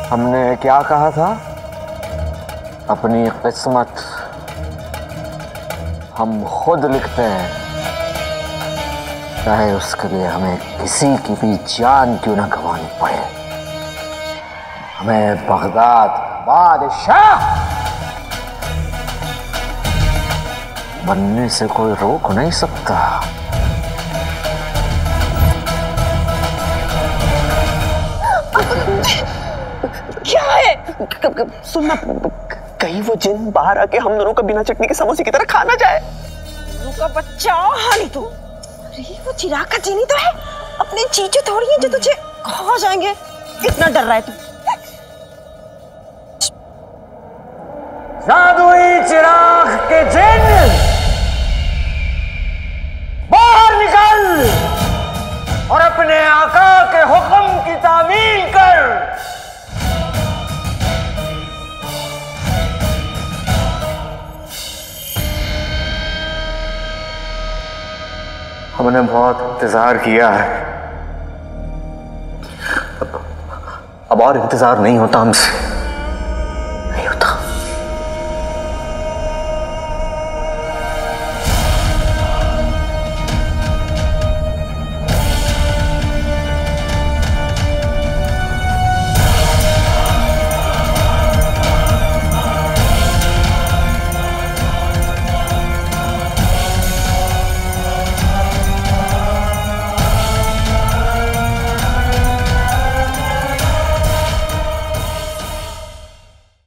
हमने क्या कहा था? अपनी किस्मत हम खुद लिखते हैं, चाहे उसके लिए हमें किसी की भी जान क्यों ना गंवानी पड़े। हमें बगदाद बादशाह बनने से कोई रोक नहीं सकता। क्या है? सुनना, कहीं वो जिन बाहर आके हम दोनों को बिना चटनी के समोसे की तरह खा ना जाए। उल्लू का बच्चा, हाली तो। अरे वो चिराग का जीनी तो है, अपने जीजू थोड़ी है जो तुझे खा जाएंगे। इतना डर रहा है तू? जादुई चिराग के जिन, बाहर निकल और अपने आका के हुक्म की तामील कर। हमने बहुत इंतजार किया है, अब और इंतजार नहीं होता हमसे।